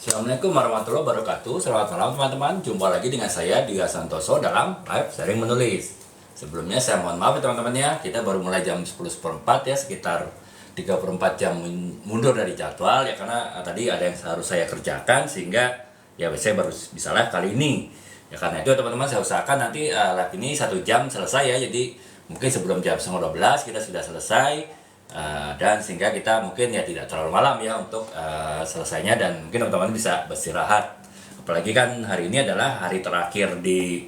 Assalamualaikum warahmatullahi wabarakatuh. Selamat malam teman-teman. Jumpa lagi dengan saya Dia Santoso dalam live sharing menulis. Sebelumnya saya mohon maaf ya teman-teman ya. Kita baru mulai jam 10.04 ya, sekitar 34 jam mundur dari jadwal ya, karena tadi ada yang harus saya kerjakan sehingga ya saya baru bisa live kali ini. Ya karena itu teman-teman saya usahakan nanti live ini 1 jam selesai ya. Jadi mungkin sebelum jam 11.30 kita sudah selesai. Dan sehingga kita mungkin ya tidak terlalu malam ya untuk selesainya, dan mungkin teman-teman bisa beristirahat. Apalagi kan hari ini adalah hari terakhir di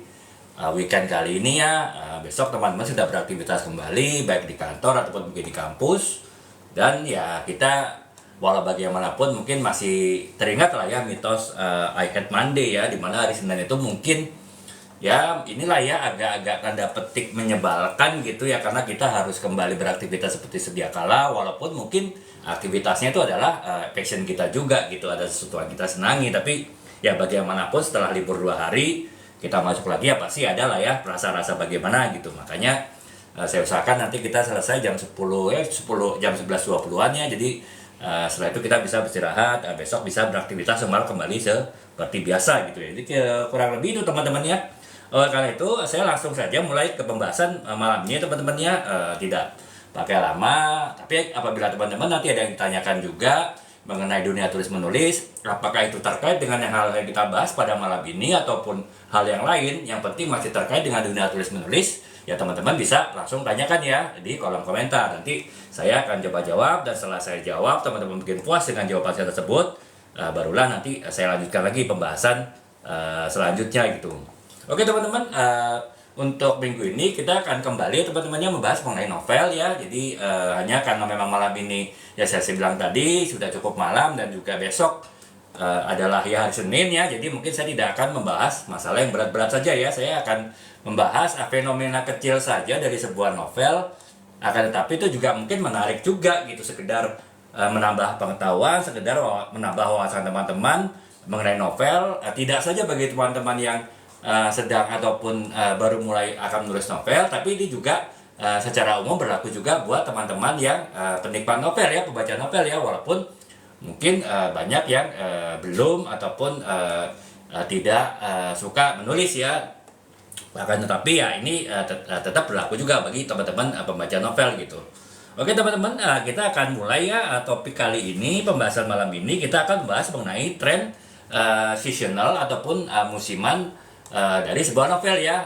weekend kali ini ya. Besok teman-teman sudah beraktivitas kembali baik di kantor ataupun mungkin di kampus. Dan ya kita walau bagaimanapun mungkin masih teringat lah ya mitos I hate Monday ya, dimana hari Senin itu mungkin ya inilah ya agak-agak tanda petik menyebalkan gitu ya, karena kita harus kembali beraktivitas seperti sedia kala, walaupun mungkin aktivitasnya itu adalah passion kita juga gitu, ada sesuatu yang kita senangi. Tapi ya bagaimanapun setelah libur 2 hari kita masuk lagi ya pasti ada lah ya rasa-rasa bagaimana gitu. Makanya saya usahakan nanti kita selesai jam 10 jam 11.20-an ya. Jadi setelah itu kita bisa beristirahat, besok bisa beraktivitas kembali seperti biasa gitu ya. Jadi kurang lebih itu teman-teman ya. Karena itu saya langsung saja mulai ke pembahasan malam ini teman-teman ya. Tidak pakai lama, tapi apabila teman-teman nanti ada yang ditanyakan juga mengenai dunia tulis menulis, apakah itu terkait dengan hal yang kita bahas pada malam ini ataupun hal yang lain, yang penting masih terkait dengan dunia tulis menulis, ya teman-teman bisa langsung tanyakan ya di kolom komentar. Nanti saya akan coba jawab, dan setelah saya jawab teman-teman mungkin puas dengan jawaban saya tersebut, barulah nanti saya lanjutkan lagi pembahasan selanjutnya gitu. Oke teman-teman, untuk minggu ini kita akan kembali teman-temannya membahas mengenai novel ya. Jadi hanya karena memang malam ini ya saya bilang tadi sudah cukup malam, dan juga besok adalah ya hari Senin ya. Jadi mungkin saya tidak akan membahas masalah yang berat-berat saja ya. Saya akan membahas fenomena kecil saja dari sebuah novel. Akan tetapi itu juga mungkin menarik juga gitu, sekedar menambah pengetahuan, sekedar menambah wawasan teman-teman mengenai novel. Tidak saja bagi teman-teman yang sedang ataupun baru mulai akan menulis novel, tapi ini juga secara umum berlaku juga buat teman-teman yang penikmat novel ya, pembaca novel ya, walaupun mungkin banyak yang belum ataupun tidak suka menulis ya. Bahkan tetapi ya ini tetap berlaku juga bagi teman-teman pembaca novel gitu. Oke teman-teman, kita akan mulai ya topik kali ini. Pembahasan malam ini kita akan membahas mengenai tren seasonal ataupun musiman dari sebuah novel ya.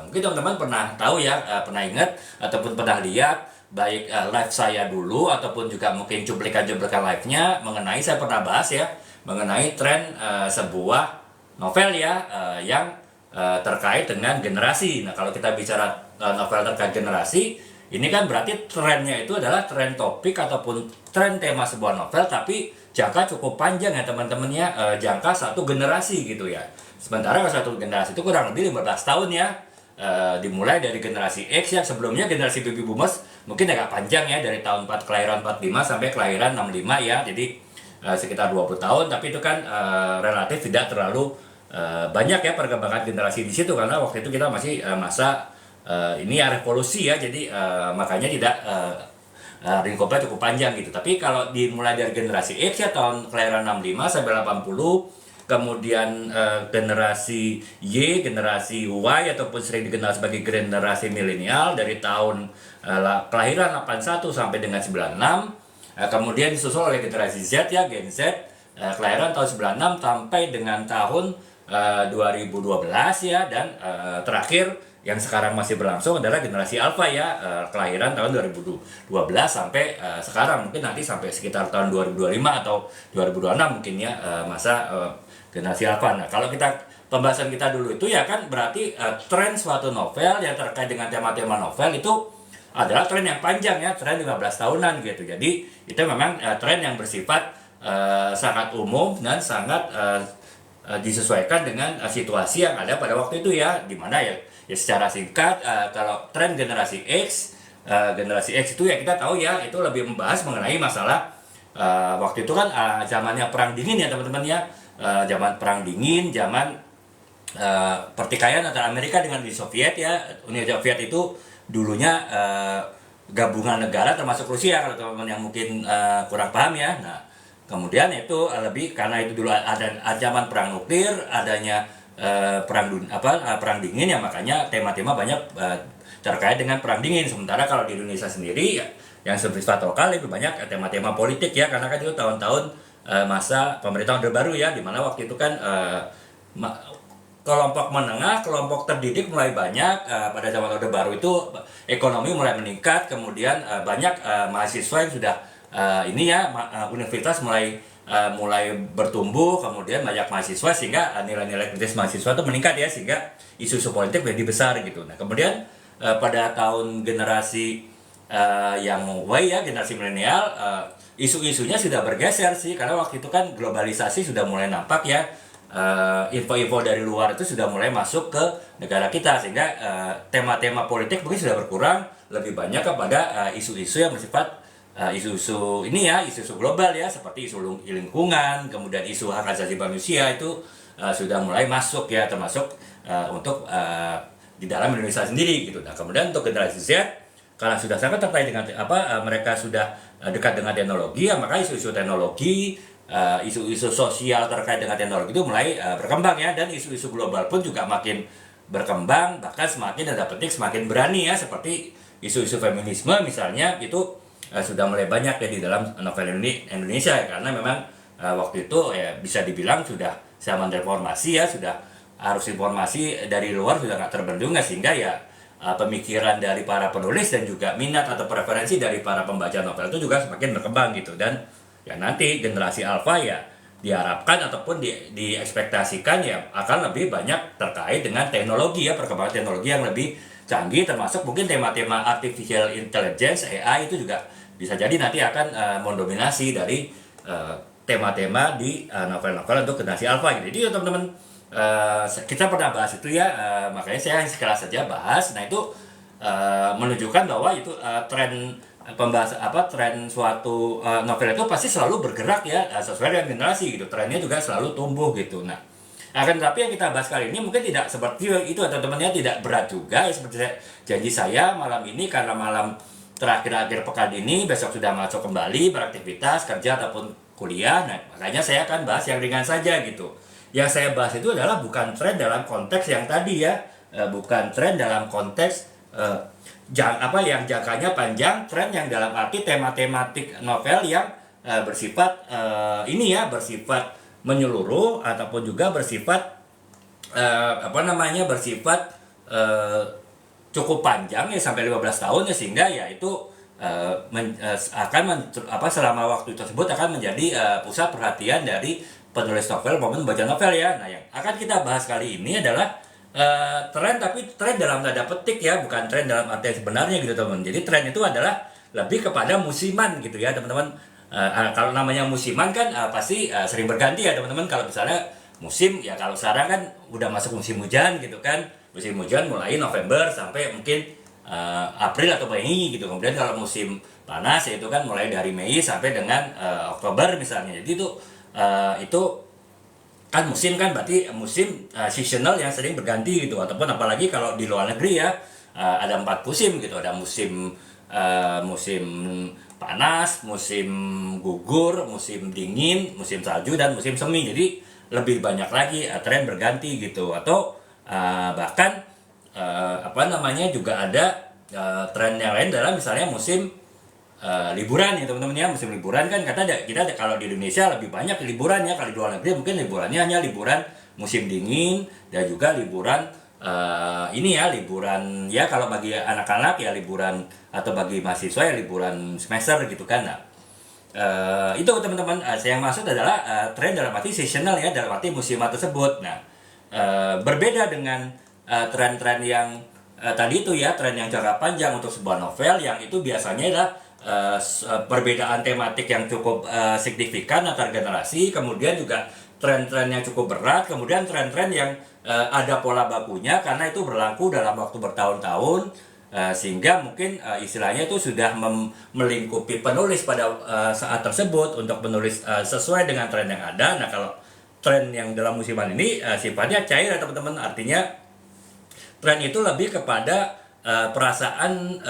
Mungkin teman-teman pernah tahu ya, pernah ingat ataupun pernah lihat baik live saya dulu ataupun juga mungkin cuplikan-cuplikan live-nya mengenai, saya pernah bahas ya mengenai tren sebuah novel ya yang terkait dengan generasi. Nah kalau kita bicara novel terkait generasi, ini kan berarti trennya itu adalah tren topik ataupun tren tema sebuah novel, tapi jangka cukup panjang ya teman-teman ya, jangka satu generasi gitu ya. Sementara satu generasi itu kurang lebih 15 tahun ya. Dimulai dari generasi X ya, sebelumnya generasi baby boomers mungkin agak panjang ya, dari tahun 4 kelahiran 45 sampai kelahiran 65 ya. Jadi sekitar 20 tahun, tapi itu kan relatif tidak terlalu banyak ya perkembangan generasi di situ, karena waktu itu kita masih masa ini ya revolusi ya. Jadi makanya tidak lingkupnya cukup panjang gitu. Tapi kalau dimulai dari generasi X ya, tahun kelahiran 65 sampai 80, kemudian generasi Y, generasi Y ataupun sering dikenal sebagai generasi milenial dari tahun kelahiran 81 sampai dengan 96. Kemudian disusul oleh generasi Z ya, Gen Z, kelahiran tahun 96 sampai dengan tahun 2012 ya, dan terakhir yang sekarang masih berlangsung adalah generasi Alpha ya, kelahiran tahun 2012 sampai sekarang, mungkin nanti sampai sekitar tahun 2025 atau 2026 mungkin ya, masa generasi Alpha. Nah kalau kita pembahasan kita dulu itu ya kan berarti tren suatu novel yang terkait dengan tema-tema novel itu adalah tren yang panjang ya, tren 15 tahunan gitu. Jadi itu memang tren yang bersifat sangat umum dan sangat disesuaikan dengan situasi yang ada pada waktu itu ya. Dimana ya secara singkat, kalau tren generasi X itu ya kita tahu ya, itu lebih membahas mengenai masalah waktu itu kan zamannya perang dingin ya teman-teman ya. Zaman perang dingin, zaman pertikaian antara Amerika dengan Uni Soviet ya. Uni Soviet itu dulunya gabungan negara termasuk Rusia kalau teman-teman yang mungkin kurang paham ya. Nah Kemudian itu lebih karena itu dulu ada ancaman perang nuklir, adanya perang dingin, ya makanya tema-tema banyak terkait dengan perang dingin. Sementara kalau di Indonesia sendiri ya, yang bersifat lokal lebih banyak tema-tema politik ya, karena kan itu tahun-tahun masa pemerintahan Orde Baru ya, dimana waktu itu kan kelompok menengah, kelompok terdidik mulai banyak. Pada zaman Orde Baru itu ekonomi mulai meningkat, kemudian banyak mahasiswa yang sudah universitas mulai bertumbuh, kemudian banyak mahasiswa sehingga nilai-nilai kritis mahasiswa itu meningkat ya, sehingga isu-isu politik menjadi besar gitu. Nah kemudian pada tahun generasi yang Y ya, generasi milenial, isu-isunya sudah bergeser sih, karena waktu itu kan globalisasi sudah mulai nampak ya. Info-info dari luar itu sudah mulai masuk ke negara kita, sehingga tema-tema politik mungkin sudah berkurang, lebih banyak kepada isu-isu yang bersifat isu-isu ini ya, isu-isu global ya, seperti isu lingkungan, kemudian isu hak asasi manusia itu sudah mulai masuk ya, termasuk untuk di dalam Indonesia sendiri gitu. Nah kemudian untuk generasi Z, karena sudah sangat terkait dengan mereka sudah dekat dengan teknologi ya, maka isu-isu teknologi, isu-isu sosial terkait dengan teknologi itu mulai berkembang ya, dan isu-isu global pun juga makin berkembang, bahkan semakin tanda petik semakin berani ya, seperti isu-isu feminisme misalnya itu sudah mulai banyak ya di dalam novel Indonesia ya, karena memang waktu itu ya bisa dibilang sudah zaman reformasi ya, sudah arus informasi dari luar sudah nggak terbendung ya, sehingga ya pemikiran dari para penulis dan juga minat atau preferensi dari para pembaca novel itu juga semakin berkembang gitu. Dan ya nanti generasi alpha ya diharapkan ataupun diekspektasikan ya akan lebih banyak terkait dengan teknologi ya, perkembangan teknologi yang lebih canggih, termasuk mungkin tema-tema artificial intelligence AI itu juga bisa jadi nanti akan mendominasi dari tema-tema di novel-novel untuk generasi alpha gitu. Jadi ya teman-teman, kita pernah bahas itu ya, makanya saya sekelas saja bahas. Nah itu menunjukkan bahwa itu tren tren suatu novel itu pasti selalu bergerak ya, sesuai dengan generasi gitu, trennya juga selalu tumbuh gitu. Nah akan tetapi yang kita bahas kali ini mungkin tidak seperti itu teman-temannya, tidak berat juga ya, seperti janji saya malam ini, karena malam terakhir akhir pekan ini, besok sudah masuk kembali beraktivitas kerja ataupun kuliah. Nah makanya saya akan bahas yang ringan saja gitu. Yang saya bahas itu adalah bukan tren dalam konteks yang tadi ya, bukan tren dalam konteks yang jangkanya panjang, tren yang dalam arti tema-tematik novel yang bersifat bersifat menyeluruh, ataupun juga bersifat bersifat cukup panjang ya, sampai 15 tahun ya, sehingga ya itu selama waktu tersebut akan menjadi pusat perhatian dari penulis novel maupun baca novel ya. Nah yang akan kita bahas kali ini adalah tren, tapi tren dalam tanda petik ya, bukan tren dalam arti sebenarnya gitu teman. Jadi tren itu adalah lebih kepada musiman gitu ya teman-teman. Kalau namanya musiman kan pasti sering berganti ya teman-teman. Kalau misalnya musim ya, kalau sekarang kan udah masuk musim hujan gitu kan, musim hujan mulai November sampai mungkin April atau Mei gitu. Kemudian kalau musim panas ya itu kan mulai dari Mei sampai dengan Oktober misalnya. Jadi itu kan musim, kan berarti musim seasonal yang sering berganti gitu. Ataupun apalagi kalau di luar negeri ya, ada 4 musim gitu, ada musim panas, musim gugur, musim dingin, musim salju, dan musim semi. Jadi lebih banyak lagi tren berganti gitu. Atau bahkan juga ada tren yang lain dalam misalnya musim liburan ya teman-teman ya. Musim liburan kan kita kalau di Indonesia lebih banyak liburan ya, kalau di luar negeri mungkin liburannya hanya liburan musim dingin, dan juga liburan liburan ya, kalau bagi anak-anak ya liburan, atau bagi mahasiswa ya liburan semester gitu kan. Nah itu teman-teman, saya yang maksud adalah tren dalam arti seasonal ya, dalam arti musiman tersebut. Nah berbeda dengan tren-tren yang tadi itu ya, tren yang jangka panjang untuk sebuah novel, yang itu biasanya adalah perbedaan tematik yang cukup signifikan antar generasi, kemudian juga tren-tren yang cukup berat, kemudian tren-tren yang ada pola bakunya karena itu berlaku dalam waktu bertahun-tahun, sehingga mungkin istilahnya itu sudah melingkupi penulis pada saat tersebut untuk menulis sesuai dengan tren yang ada. Nah kalau tren yang dalam musiman ini sifatnya cair ya teman-teman, artinya tren itu lebih kepada perasaan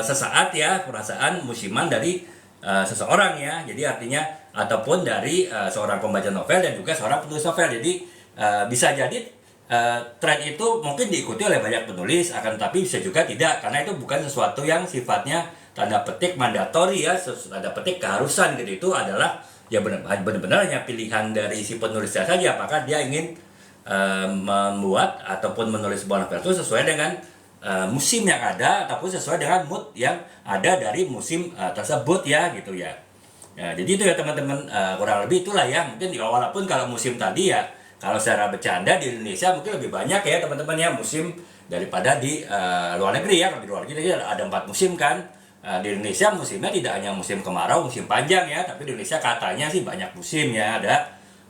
sesaat ya, perasaan musiman dari seseorang ya. Jadi artinya ataupun dari seorang pembaca novel dan juga seorang penulis novel. Jadi bisa jadi tren itu mungkin diikuti oleh banyak penulis, akan tapi bisa juga tidak, karena itu bukan sesuatu yang sifatnya tanda petik mandatori ya, tanda petik keharusan gitu. Itu adalah ya benar-benar hanya pilihan dari si penulisnya saja, apakah dia ingin membuat ataupun menulis sebuah novel itu sesuai dengan musim yang ada ataupun sesuai dengan mood yang ada dari musim tersebut ya gitu ya. Ya, jadi itu ya teman-teman, kurang lebih itulah ya. Mungkin walaupun kalau musim tadi ya, kalau secara bercanda di Indonesia mungkin lebih banyak ya teman-teman ya musim daripada di luar negeri ya. Kalau di luar negeri ada 4 musim kan. Di Indonesia musimnya tidak hanya musim kemarau, musim panjang ya, tapi di Indonesia katanya sih banyak musim ya.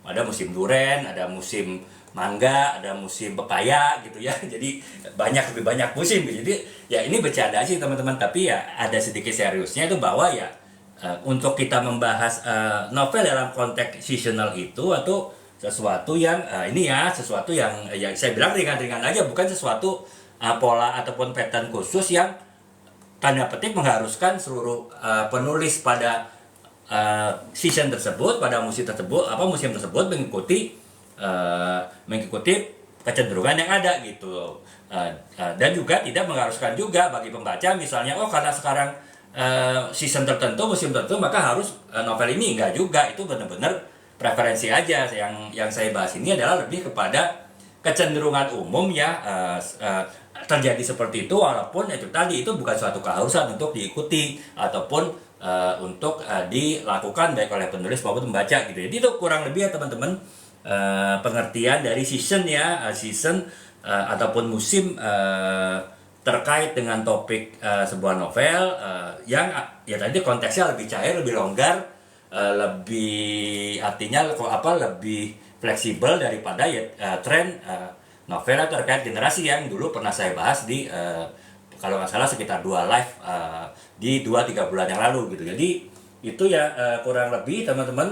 Ada musim duren, ada musim mangga, ada musim pepaya gitu ya. Jadi lebih banyak musim gitu. Jadi ya ini bercanda sih teman-teman, tapi ya ada sedikit seriusnya itu bahwa ya untuk kita membahas novel dalam konteks seasonal itu atau sesuatu yang sesuatu yang saya bilang ringan-ringan aja, bukan sesuatu pola ataupun pattern khusus yang tanda petik mengharuskan seluruh penulis pada season tersebut, pada musim tersebut mengikuti kecenderungan yang ada gitu. Dan juga tidak mengharuskan juga bagi pembaca misalnya karena sekarang season tertentu, musim tertentu, maka harus novel ini. Enggak juga, itu benar-benar preferensi aja. Yang saya bahas ini adalah lebih kepada kecenderungan umum ya, terjadi seperti itu, walaupun itu tadi itu bukan suatu keharusan untuk diikuti ataupun untuk dilakukan baik oleh penulis maupun pembaca gitu. Jadi itu kurang lebih ya teman-teman pengertian dari season ya, season ataupun musim terkait dengan topik sebuah novel yang ya tadi konteksnya lebih cair, lebih longgar, lebih artinya lebih fleksibel daripada tren novel terkait generasi yang dulu pernah saya bahas di kalau nggak salah sekitar 2 live di 2-3 bulan yang lalu gitu. Jadi itu ya kurang lebih teman-teman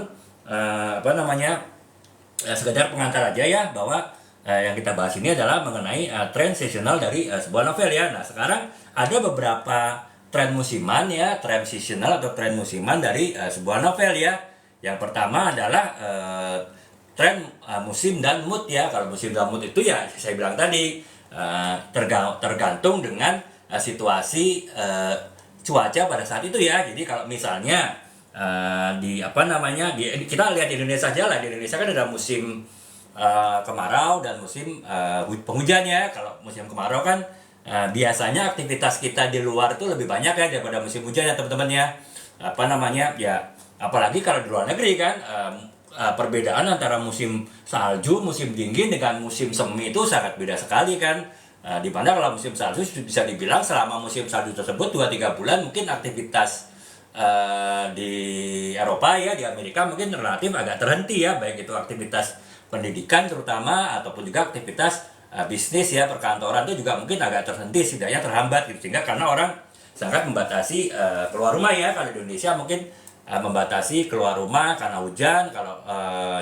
sekedar pengantar aja ya, bahwa yang kita bahas ini adalah mengenai tren seasonal dari sebuah novel ya. Nah sekarang ada beberapa tren musiman ya, tren seasonal atau tren musiman dari sebuah novel ya. Yang pertama adalah tren musim dan mood ya. Kalau musim dan mood itu ya saya bilang tadi tergantung dengan situasi cuaca pada saat itu ya. Jadi kalau misalnya kita lihat di Indonesia aja lah. Di Indonesia kan ada musim kemarau dan musim penghujan ya. Kalau musim kemarau kan biasanya aktivitas kita di luar itu lebih banyak ya daripada musim hujan ya teman-teman ya. Apalagi kalau di luar negeri kan perbedaan antara musim salju, musim dingin dengan musim semi itu sangat beda sekali kan. Di mana kalau musim salju bisa dibilang selama musim salju tersebut 2-3 bulan mungkin aktivitas di Eropa ya, di Amerika mungkin relatif agak terhenti ya, baik itu aktivitas pendidikan terutama ataupun juga aktivitas bisnis ya, perkantoran itu juga mungkin agak terhenti, setidaknya terhambat gitu. Sehingga karena orang sangat membatasi keluar rumah ya. Kalau di Indonesia mungkin membatasi keluar rumah karena hujan, kalau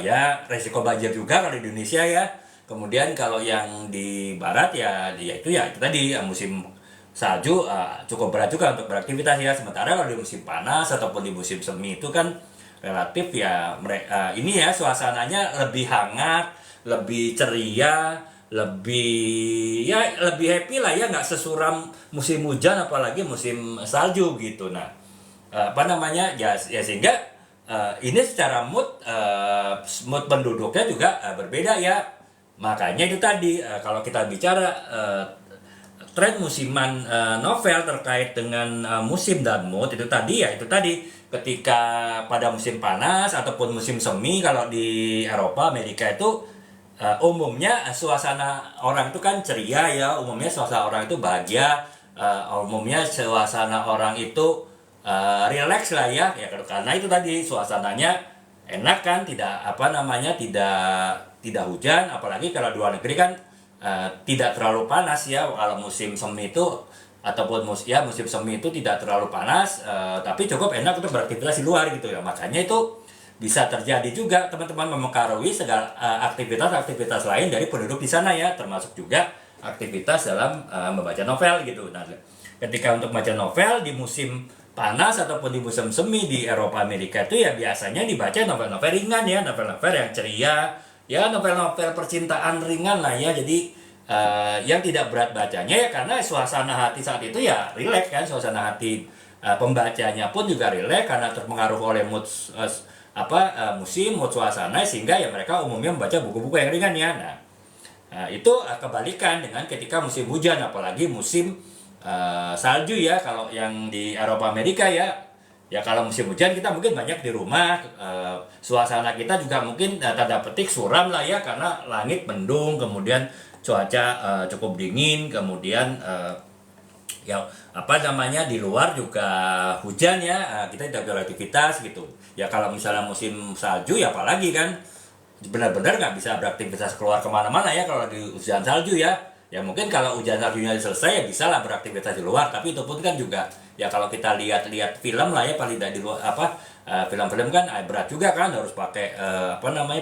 ya resiko banjir juga kalau di Indonesia ya. Kemudian kalau yang di barat ya itu tadi musim salju cukup berat juga untuk beraktivitas ya. Sementara kalau di musim panas ataupun di musim semi itu kan relatif ya ini ya suasananya lebih hangat, lebih ceria, lebih happy lah ya, nggak sesuram musim hujan apalagi musim salju gitu. Nah sehingga ini secara mood penduduknya juga berbeda ya. Makanya itu tadi kalau kita bicara tren musiman novel terkait dengan musim dan mood itu tadi ketika pada musim panas ataupun musim semi, kalau di Eropa, Amerika itu umumnya suasana orang itu kan ceria ya, umumnya suasana orang itu bahagia, umumnya suasana orang itu relax lah ya, karena itu tadi suasananya enak kan, tidak hujan, apalagi kalau di luar negeri kan tidak terlalu panas ya. Kalau musim semi itu ataupun musim semi itu tidak terlalu panas, tapi cukup enak untuk beraktivitas di luar gitu ya. Makanya itu bisa terjadi juga teman-teman mempengaruhi segala aktivitas lain dari penduduk di sana ya, termasuk juga aktivitas dalam membaca novel gitu. Nah, ketika untuk baca novel di musim panas ataupun di musim semi di Eropa Amerika itu ya biasanya dibaca novel-novel ringan ya, novel-novel yang ceria, ya novel-novel percintaan ringan lah ya. Jadi yang tidak berat bacanya ya karena suasana hati saat itu ya rileks kan, suasana hati pembacanya pun juga rileks karena terpengaruh oleh mood musim, mood suasana, sehingga ya mereka umumnya membaca buku-buku yang ringan ya. Nah, itu kebalikan dengan ketika musim hujan, apalagi musim salju ya. Kalau yang di Eropa Amerika ya, ya kalau musim hujan kita mungkin banyak di rumah, suasana kita juga mungkin tanda petik suram lah ya, karena langit mendung, kemudian cuaca cukup dingin, kemudian ya di luar juga hujan ya, kita tidak beraktivitas gitu ya. Kalau misalnya musim salju ya apalagi kan, benar-benar nggak bisa beraktivitas keluar kemana-mana ya kalau di hujan salju ya. Ya mungkin kalau hujan saljunya selesai ya bisa lah beraktivitas di luar, tapi itu pun kan juga ya kalau kita lihat film lah ya, paling tidak di luar film-film kan berat juga kan, harus pakai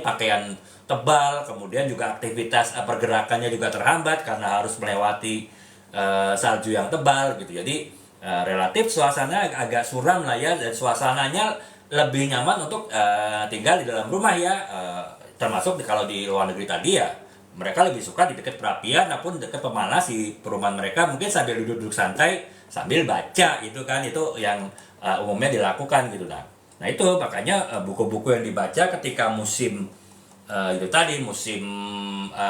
pakaian tebal, kemudian juga aktivitas pergerakannya juga terhambat karena harus melewati salju yang tebal gitu. Jadi relatif suasana agak suram lah ya, dan suasananya lebih nyaman untuk tinggal di dalam rumah ya, termasuk kalau di luar negeri tadi ya mereka lebih suka di dekat perapian ataupun dekat pemanas di perumahan mereka, mungkin sambil duduk-duduk santai sambil baca itu kan, itu yang umumnya dilakukan gitu. Nah itu makanya buku-buku yang dibaca ketika musim itu tadi musim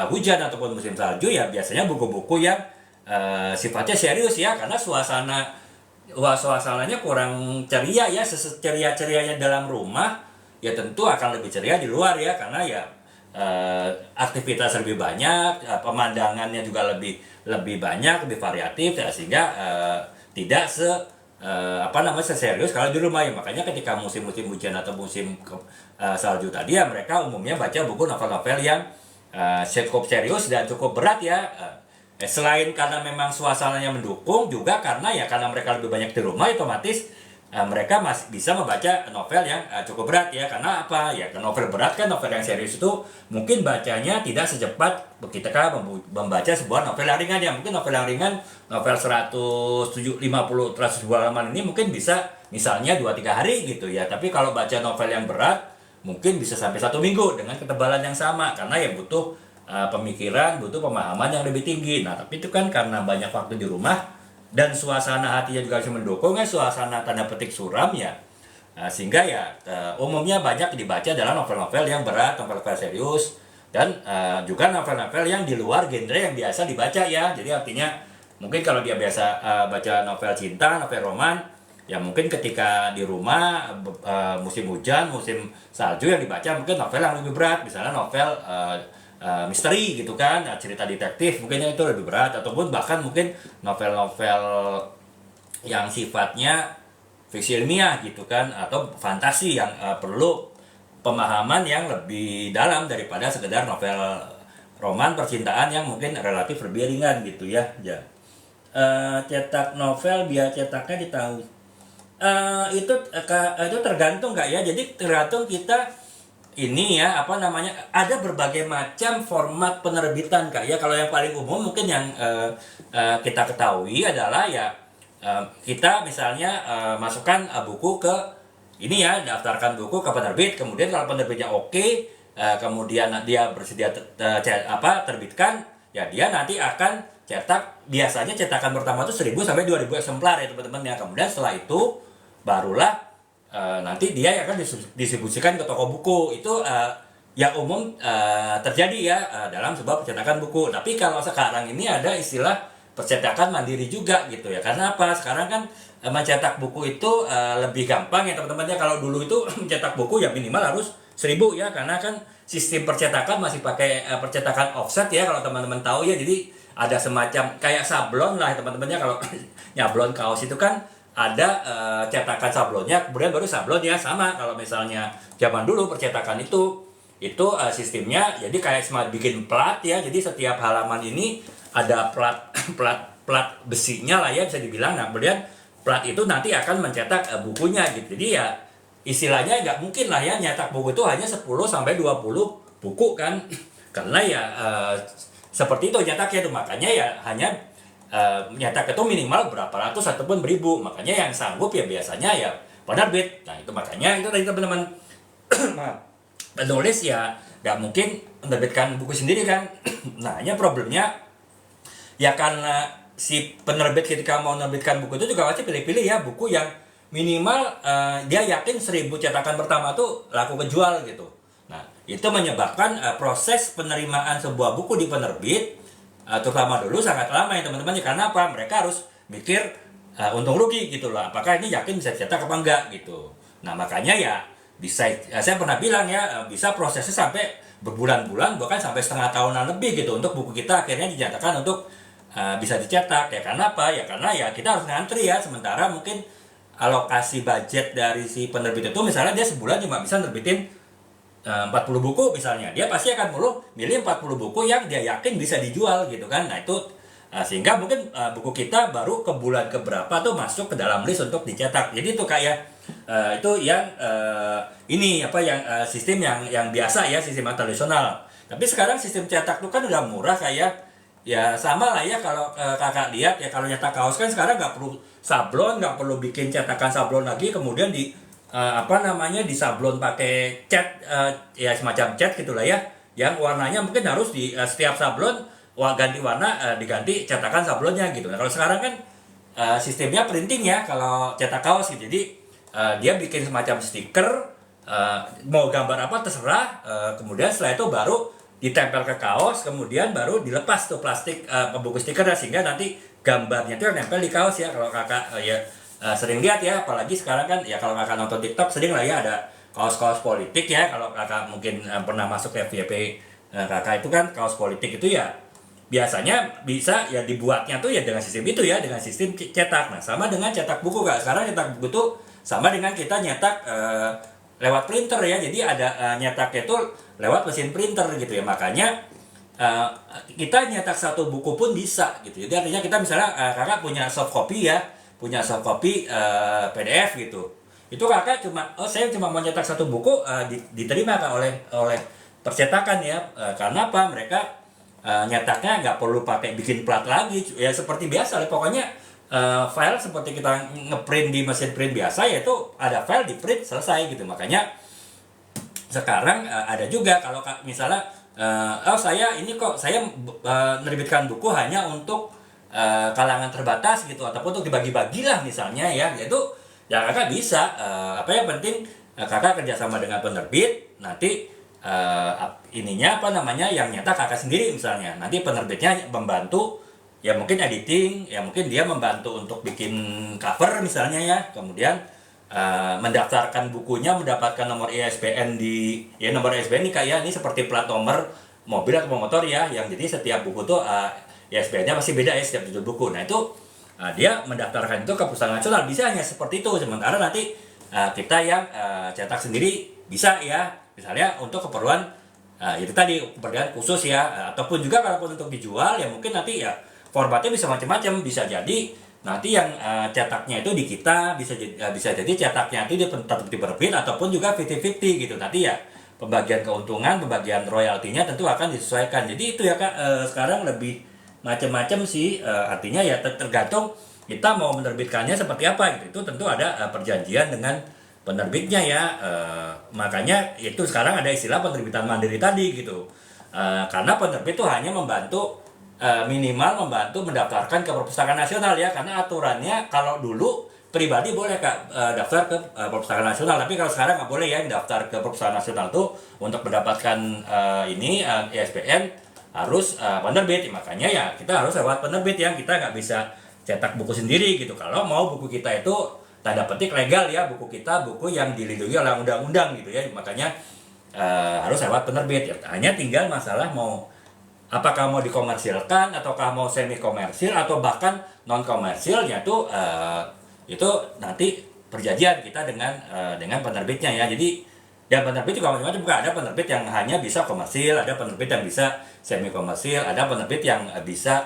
hujan ataupun musim salju ya biasanya buku-buku yang sifatnya serius ya, karena suasananya kurang ceria ya. Ceria-cerianya dalam rumah ya tentu akan lebih ceria di luar ya, karena ya aktivitas lebih banyak, pemandangannya juga lebih banyak, lebih variatif ya, sehingga tidak seserius kalau di rumah ya. Makanya ketika musim-musim hujan atau musim salju tadi ya mereka umumnya baca buku novel-novel yang cukup serius dan cukup berat ya. Selain karena memang suasananya mendukung, juga karena mereka lebih banyak di rumah, otomatis mereka masih bisa membaca novel yang cukup berat ya. Karena apa ya, novel berat kan, novel yang serius itu mungkin bacanya tidak secepat ketika membaca sebuah novel yang ringan ya. Mungkin novel yang ringan, novel 150-100 halaman ini mungkin bisa misalnya 2-3 hari gitu ya. Tapi kalau baca novel yang berat mungkin bisa sampai 1 minggu dengan ketebalan yang sama, karena ya butuh pemikiran, butuh pemahaman yang lebih tinggi. Nah tapi itu kan karena banyak waktu di rumah dan suasana hatinya juga harus mendukung ya, suasana tanda petik suram ya, sehingga ya umumnya banyak dibaca adalah novel-novel yang berat, novel-novel serius, dan juga novel-novel yang di luar genre yang biasa dibaca ya. Jadi artinya mungkin kalau dia biasa baca novel cinta, novel roman, ya mungkin ketika di rumah musim hujan, musim salju yang dibaca mungkin novel yang lebih berat, misalnya novel misteri gitu kan, cerita detektif mungkin itu lebih berat, ataupun bahkan mungkin novel-novel yang sifatnya fiksi ilmiah gitu kan, atau fantasi yang perlu pemahaman yang lebih dalam daripada sekedar novel roman percintaan yang mungkin relatif lebih ringan gitu ya. Cetak novel biar cetaknya di tahun itu tergantung nggak ya, jadi tergantung kita ini ya, ada berbagai macam format penerbitan Kak ya. Kalau yang paling umum mungkin yang kita ketahui adalah ya kita misalnya masukkan buku ke ini ya, daftarkan buku ke penerbit, kemudian kalau penerbitnya oke, kemudian dia bersedia terbitkan, ya dia nanti akan cetak, biasanya cetakan pertama itu 1000 sampai 2000 eksemplar ya teman-teman ya. Kemudian setelah itu barulah nanti dia akan distribusikan ke toko buku. Itu yang umum terjadi ya dalam sebuah percetakan buku. Tapi kalau sekarang ini ada istilah percetakan mandiri juga gitu ya. Karena apa? Sekarang kan mencetak buku itu lebih gampang ya teman-teman ya. Kalau dulu itu mencetak buku ya minimal harus 1000 ya, karena kan sistem percetakan masih pakai percetakan offset ya, kalau teman-teman tahu ya. Jadi ada semacam kayak sablon lah teman-teman ya. Kalau nyablon kaos itu kan ada cetakan sablonnya, kemudian baru sablonnya. Sama kalau misalnya zaman dulu percetakan itu sistemnya jadi kayak semacam bikin plat ya. Jadi setiap halaman ini ada plat besinya lah ya bisa dibilang. Nah kemudian plat itu nanti akan mencetak bukunya gitu. Jadi ya istilahnya nggak mungkin lah ya nyetak buku itu hanya 10 sampai 20 buku kan. Karena ya seperti itu nyetaknya itu, makanya ya hanya nyetak itu minimal berapa ratus ataupun beribu. Makanya yang sanggup ya biasanya ya penerbit. Nah itu makanya itu tadi teman-teman penulis ya nggak mungkin menerbitkan buku sendiri kan. Nah hanya problemnya ya karena si penerbit ketika mau menerbitkan buku itu juga pasti pilih-pilih ya buku yang minimal dia yakin 1000 cetakan pertama tuh laku kejual gitu. Nah itu menyebabkan proses penerimaan sebuah buku di penerbit terutama dulu sangat lama ya teman-teman, karena apa? Mereka harus mikir untung rugi gitu loh, apakah ini yakin bisa cetak apa enggak gitu. Nah makanya ya bisa saya pernah bilang ya bisa prosesnya sampai berbulan-bulan bahkan sampai setengah tahunan lebih gitu untuk buku kita akhirnya dinyatakan untuk bisa dicetak ya. Karena apa? Ya karena ya kita harus ngantri ya, sementara mungkin alokasi budget dari si penerbit itu misalnya dia sebulan cuma bisa nerbitin 40 buku misalnya, dia pasti akan milih 40 buku yang dia yakin bisa dijual gitu kan. Nah itu sehingga mungkin buku kita baru ke bulan keberapa tuh masuk ke dalam list untuk dicetak. Jadi itu kayak itu yang ini apa yang sistem yang biasa ya, sistem tradisional. Tapi sekarang sistem cetak tuh kan udah murah kayak ya sama lah ya. Kalau kakak lihat ya, kalau nyetak kaos kan sekarang nggak perlu sablon, nggak perlu bikin cetakan sablon lagi kemudian disablon pakai cat ya semacam cat gitulah ya, yang warnanya mungkin harus di setiap sablon ganti warna diganti cetakan sablonnya gitu. Nah kalau sekarang kan sistemnya printing ya kalau cetak kaos gitu. Jadi dia bikin semacam stiker, mau gambar apa terserah, kemudian setelah itu baru ditempel ke kaos, kemudian baru dilepas tuh plastik pembungkus stikernya sehingga nanti gambarnya itu nempel di kaos ya. Kalau kakak ya sering lihat ya, apalagi sekarang kan ya kalau kakak nonton TikTok sering lah ya ada kaos-kaos politik ya. Kalau kakak mungkin pernah masuk ke FYP kakak itu kan kaos politik itu ya biasanya bisa ya dibuatnya tuh ya dengan sistem itu ya, dengan sistem cetak. Nah sama dengan cetak buku kak, sekarang cetak buku tuh sama dengan kita nyetak lewat printer ya. Jadi ada nyetaknya tuh lewat mesin printer gitu ya. Makanya kita nyetak satu buku pun bisa gitu. Jadi artinya kita misalnya kakak punya soft copy ya, punya soft copy PDF gitu. Itu kakak saya cuma mau nyetak satu buku diterima kan oleh percetakan ya. Karena apa? Mereka nyetaknya nggak perlu pakai bikin plat lagi ya, seperti biasa lah pokoknya. File seperti kita ngeprint di mesin print biasa, yaitu ada file di print selesai gitu. Makanya sekarang ada juga kalau misalnya saya menerbitkan buku hanya untuk kalangan terbatas gitu, ataupun untuk dibagi-bagi lah misalnya ya, yaitu ya kakak bisa yang penting kakak kerjasama dengan penerbit, nanti yang nyetak kakak sendiri misalnya, nanti penerbitnya membantu ya mungkin editing, ya mungkin dia membantu untuk bikin cover misalnya ya, kemudian mendaftarkan bukunya, mendapatkan nomor ISBN nomor ISBN nih kayak ini seperti plat nomor mobil atau motor ya, yang jadi setiap buku tuh ISBN-nya pasti beda ya setiap judul buku. Nah itu dia mendaftarkan itu ke Pustakaan Nasional, bisa hanya seperti itu. Sementara nanti kita yang cetak sendiri bisa ya, misalnya untuk keperluan itu tadi keperluan khusus ya, ataupun juga kalaupun untuk dijual ya mungkin nanti ya formatnya bisa macam-macam, bisa jadi nanti yang cetaknya itu di kita, bisa jadi cetaknya itu tetap di penerbit ataupun juga 50-50 gitu. Nanti ya pembagian keuntungan, pembagian royaltinya tentu akan disesuaikan. Jadi itu ya kak, sekarang lebih macam-macam sih, artinya ya tergantung kita mau menerbitkannya seperti apa gitu. Itu tentu ada perjanjian dengan penerbitnya ya. Makanya itu sekarang ada istilah penerbitan mandiri tadi gitu. Karena penerbit itu hanya membantu minimal membantu mendaftarkan ke Perpustakaan Nasional ya, karena aturannya kalau dulu pribadi boleh kak daftar ke Perpustakaan Nasional, tapi kalau sekarang nggak boleh ya daftar ke Perpustakaan Nasional tuh untuk mendapatkan ISBN harus penerbit. Makanya ya kita harus lewat penerbit ya, kita nggak bisa cetak buku sendiri gitu. Kalau mau buku kita itu tanda petik legal ya, buku kita buku yang dilindungi oleh undang-undang gitu ya, makanya harus lewat penerbit ya. Hanya tinggal masalah mau apakah mau dikomersilkan ataukah mau semi komersil atau bahkan non komersil, itu nanti perjanjian kita dengan penerbitnya ya. Jadi dan penerbit juga macam-macam, bukan ada penerbit yang hanya bisa komersil, ada penerbit yang bisa semi komersil, ada penerbit yang bisa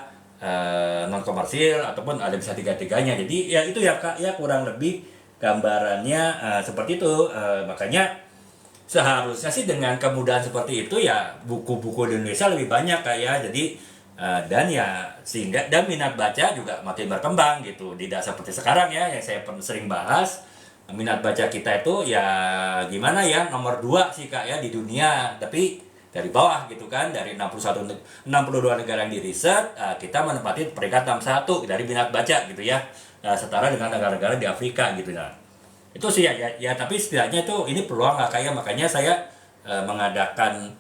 non komersil, ataupun ada bisa tiga-tiganya. Jadi ya itu ya kak ya, kurang lebih gambarannya seperti itu. Makanya seharusnya sih dengan kemudahan seperti itu ya buku-buku di Indonesia lebih banyak kak ya. Jadi Dan ya sehingga dan minat baca juga makin berkembang gitu, tidak seperti sekarang ya yang saya sering bahas. Minat baca kita itu ya gimana ya, nomor 2 sih Kak ya di dunia, tapi dari bawah gitu kan, dari 62 negara yang di riset, kita menempati peringkat 61 dari minat baca gitu ya, setara dengan negara-negara di Afrika gitu. Nah itu sih ya, tapi setidaknya itu ini peluang lah kayak, makanya saya mengadakan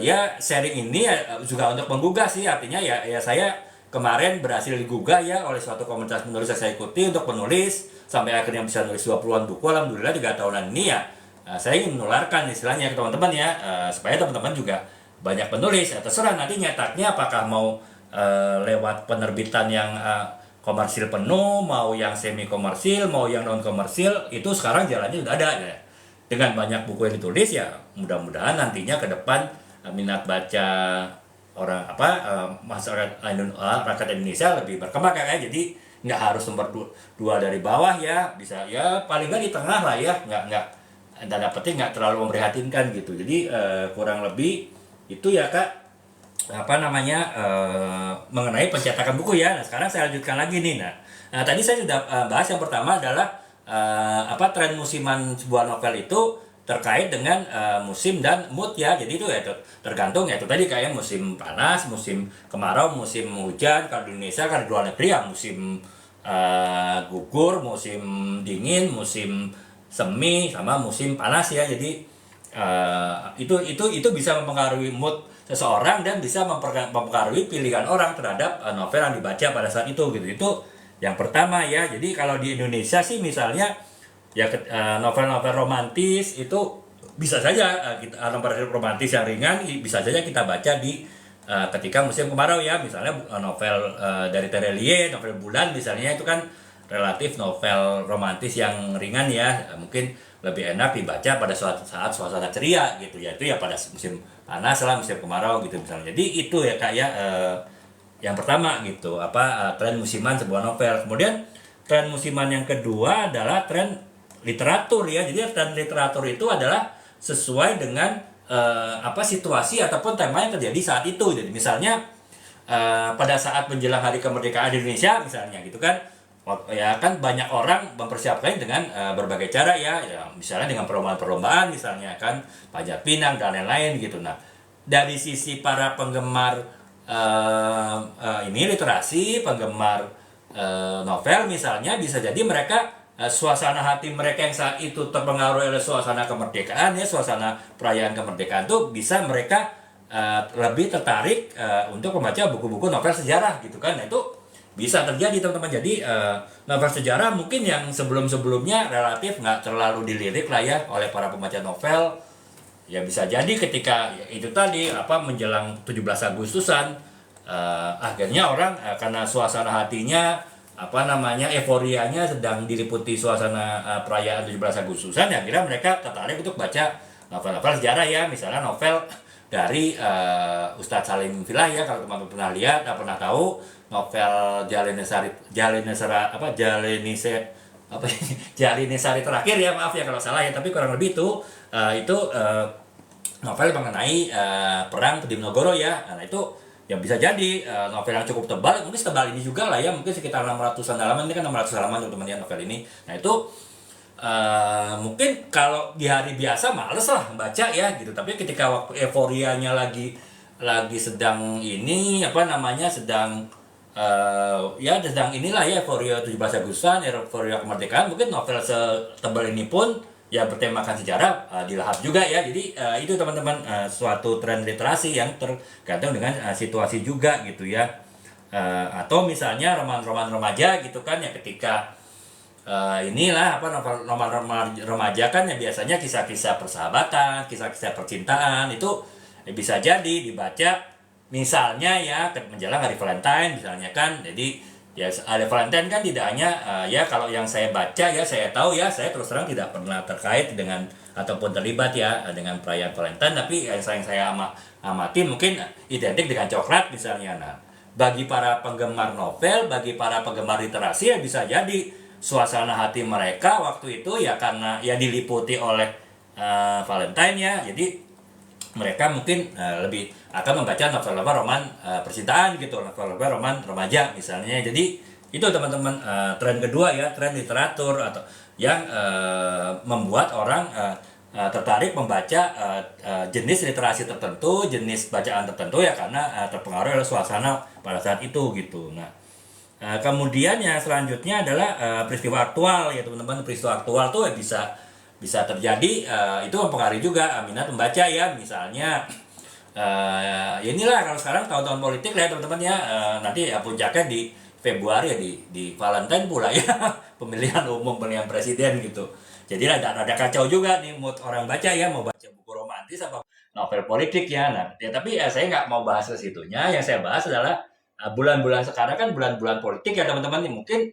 ya sharing ini ya, juga untuk menggugah sih, artinya ya saya kemarin berhasil digugah ya oleh suatu komunitas penulis yang saya ikuti untuk menulis, sampai akhirnya bisa nulis 20-an buku, alhamdulillah 3 tahunan ini ya. Saya ingin menularkan istilahnya ke teman-teman ya, supaya teman-teman juga banyak penulis. Terserah nanti nyetaknya apakah mau lewat penerbitan yang komersil penuh, mau yang semi komersil, mau yang non komersil, itu sekarang jalannya sudah ada ya. Dengan banyak buku yang ditulis ya, mudah-mudahan nantinya ke depan minat baca orang masyarakat rakyat Indonesia lebih berkembang kayak, jadi nggak harus nomor 2 dari bawah ya, bisa ya paling nggak di tengah lah ya, nggak tanda petik nggak terlalu memprihatinkan gitu. Jadi kurang lebih itu ya Kak, mengenai pencetakan buku ya. Nah sekarang saya lanjutkan lagi nih. Nah tadi saya sudah bahas yang pertama adalah tren musiman sebuah novel itu terkait dengan musim dan mood ya. Jadi itu ya tergantung ya, itu tadi kayak musim panas, musim kemarau, musim hujan. Kalau di Indonesia, kalau di luar negeri ya musim gugur, musim dingin, musim semi, sama musim panas ya. Jadi itu bisa mempengaruhi mood seseorang dan bisa mempengaruhi pilihan orang terhadap novel yang dibaca pada saat itu gitu. Itu yang pertama ya. Jadi kalau di Indonesia sih misalnya ya novel-novel romantis itu bisa saja novel romantis yang ringan bisa saja kita baca di ketika musim kemarau ya. Misalnya novel dari Terelie, novel Bulan misalnya, itu kan relatif novel romantis yang ringan ya, mungkin lebih enak dibaca pada suatu saat suasana ceria gitu ya, itu ya pada musim panas lah, musim kemarau gitu misalnya. Jadi itu ya Kak ya, yang pertama gitu tren musiman sebuah novel. Kemudian tren musiman yang kedua adalah tren literatur ya. Jadi tren literatur itu adalah sesuai dengan situasi ataupun tema yang terjadi saat itu. Jadi misalnya pada saat menjelang hari kemerdekaan di Indonesia misalnya gitu kan, ya kan banyak orang mempersiapkan dengan berbagai cara ya, misalnya dengan perlombaan-perlombaan misalnya kan, Panjat Pinang dan lain-lain gitu. Nah dari sisi para penggemar ini literasi, penggemar novel misalnya, bisa jadi mereka suasana hati mereka yang saat itu terpengaruh oleh suasana kemerdekaan ya, suasana perayaan kemerdekaan tuh bisa mereka lebih tertarik untuk membaca buku-buku novel sejarah gitu kan. Nah itu bisa terjadi teman-teman. Jadi novel sejarah mungkin yang sebelum-sebelumnya relatif nggak terlalu dilirik lah ya oleh para pembaca novel, ya bisa jadi ketika itu tadi menjelang 17 Agustusan akhirnya orang karena suasana hatinya euforianya sedang diliputi suasana perayaan 17 Agustusan ya, akhirnya mereka tertarik untuk baca novel-novel sejarah ya. Misalnya novel dari Ustadz Salim Filah ya, kalau teman-teman pernah lihat, pernah tahu novel Jalinesari terakhir ya, maaf ya kalau salah ya, tapi kurang lebih itu novel mengenai perang Diponegoro ya. Nah itu ya bisa jadi novel yang cukup tebal, mungkin setebal ini juga lah ya, mungkin sekitar 600-an halaman, ini kan 600 halaman teman-teman ya novel ini. Nah itu mungkin kalau di hari biasa males lah baca ya gitu, tapi ketika waktu euforianya lagi sedang ini sedang sedang inilah ya, euforia 17 Agustusan, euforia kemerdekaan, mungkin novel setebal ini pun ya bertemakan sejarah dilahap juga ya. Jadi itu teman-teman suatu tren literasi yang tergantung dengan situasi juga gitu ya. Atau misalnya roman-roman remaja gitu kan ya, ketika novel remaja kan ya biasanya kisah-kisah persahabatan, kisah-kisah percintaan, itu bisa jadi dibaca misalnya ya menjelang hari Valentine misalnya kan. Jadi ya hari Valentine kan tidak hanya ya kalau yang saya baca ya, saya tahu ya, saya terus terang tidak pernah terkait dengan ataupun terlibat ya dengan perayaan Valentine, tapi yang saya amati mungkin identik dengan coklat misalnya. Nah bagi para penggemar novel, bagi para penggemar literasi ya bisa jadi suasana hati mereka waktu itu ya karena ya diliputi oleh Valentine ya. Jadi mereka mungkin lebih akan membaca novel-novel roman percintaan gitu, novel-novel roman remaja misalnya. Jadi itu teman-teman, tren kedua ya, tren literatur atau yang membuat orang tertarik membaca jenis literasi tertentu, jenis bacaan tertentu ya, karena terpengaruh oleh suasana pada saat itu gitu. Nah, kemudian yang selanjutnya adalah peristiwa aktual ya teman-teman. Peristiwa aktual tuh bisa bisa terjadi, itu mempengaruhi juga minat membaca ya. Misalnya ya inilah kalau sekarang tahun-tahun politik lah ya teman-teman ya, nanti ya puncaknya di Februari ya, di Valentine pula ya pemilihan umum, pemilihan presiden gitu. Jadi ada kacau juga nih mood orang baca ya, mau baca buku romantis apa novel politik ya. Nah ya, tapi saya nggak mau bahas ke situnya. Yang saya bahas adalah bulan-bulan sekarang kan bulan-bulan politik ya teman-teman. Mungkin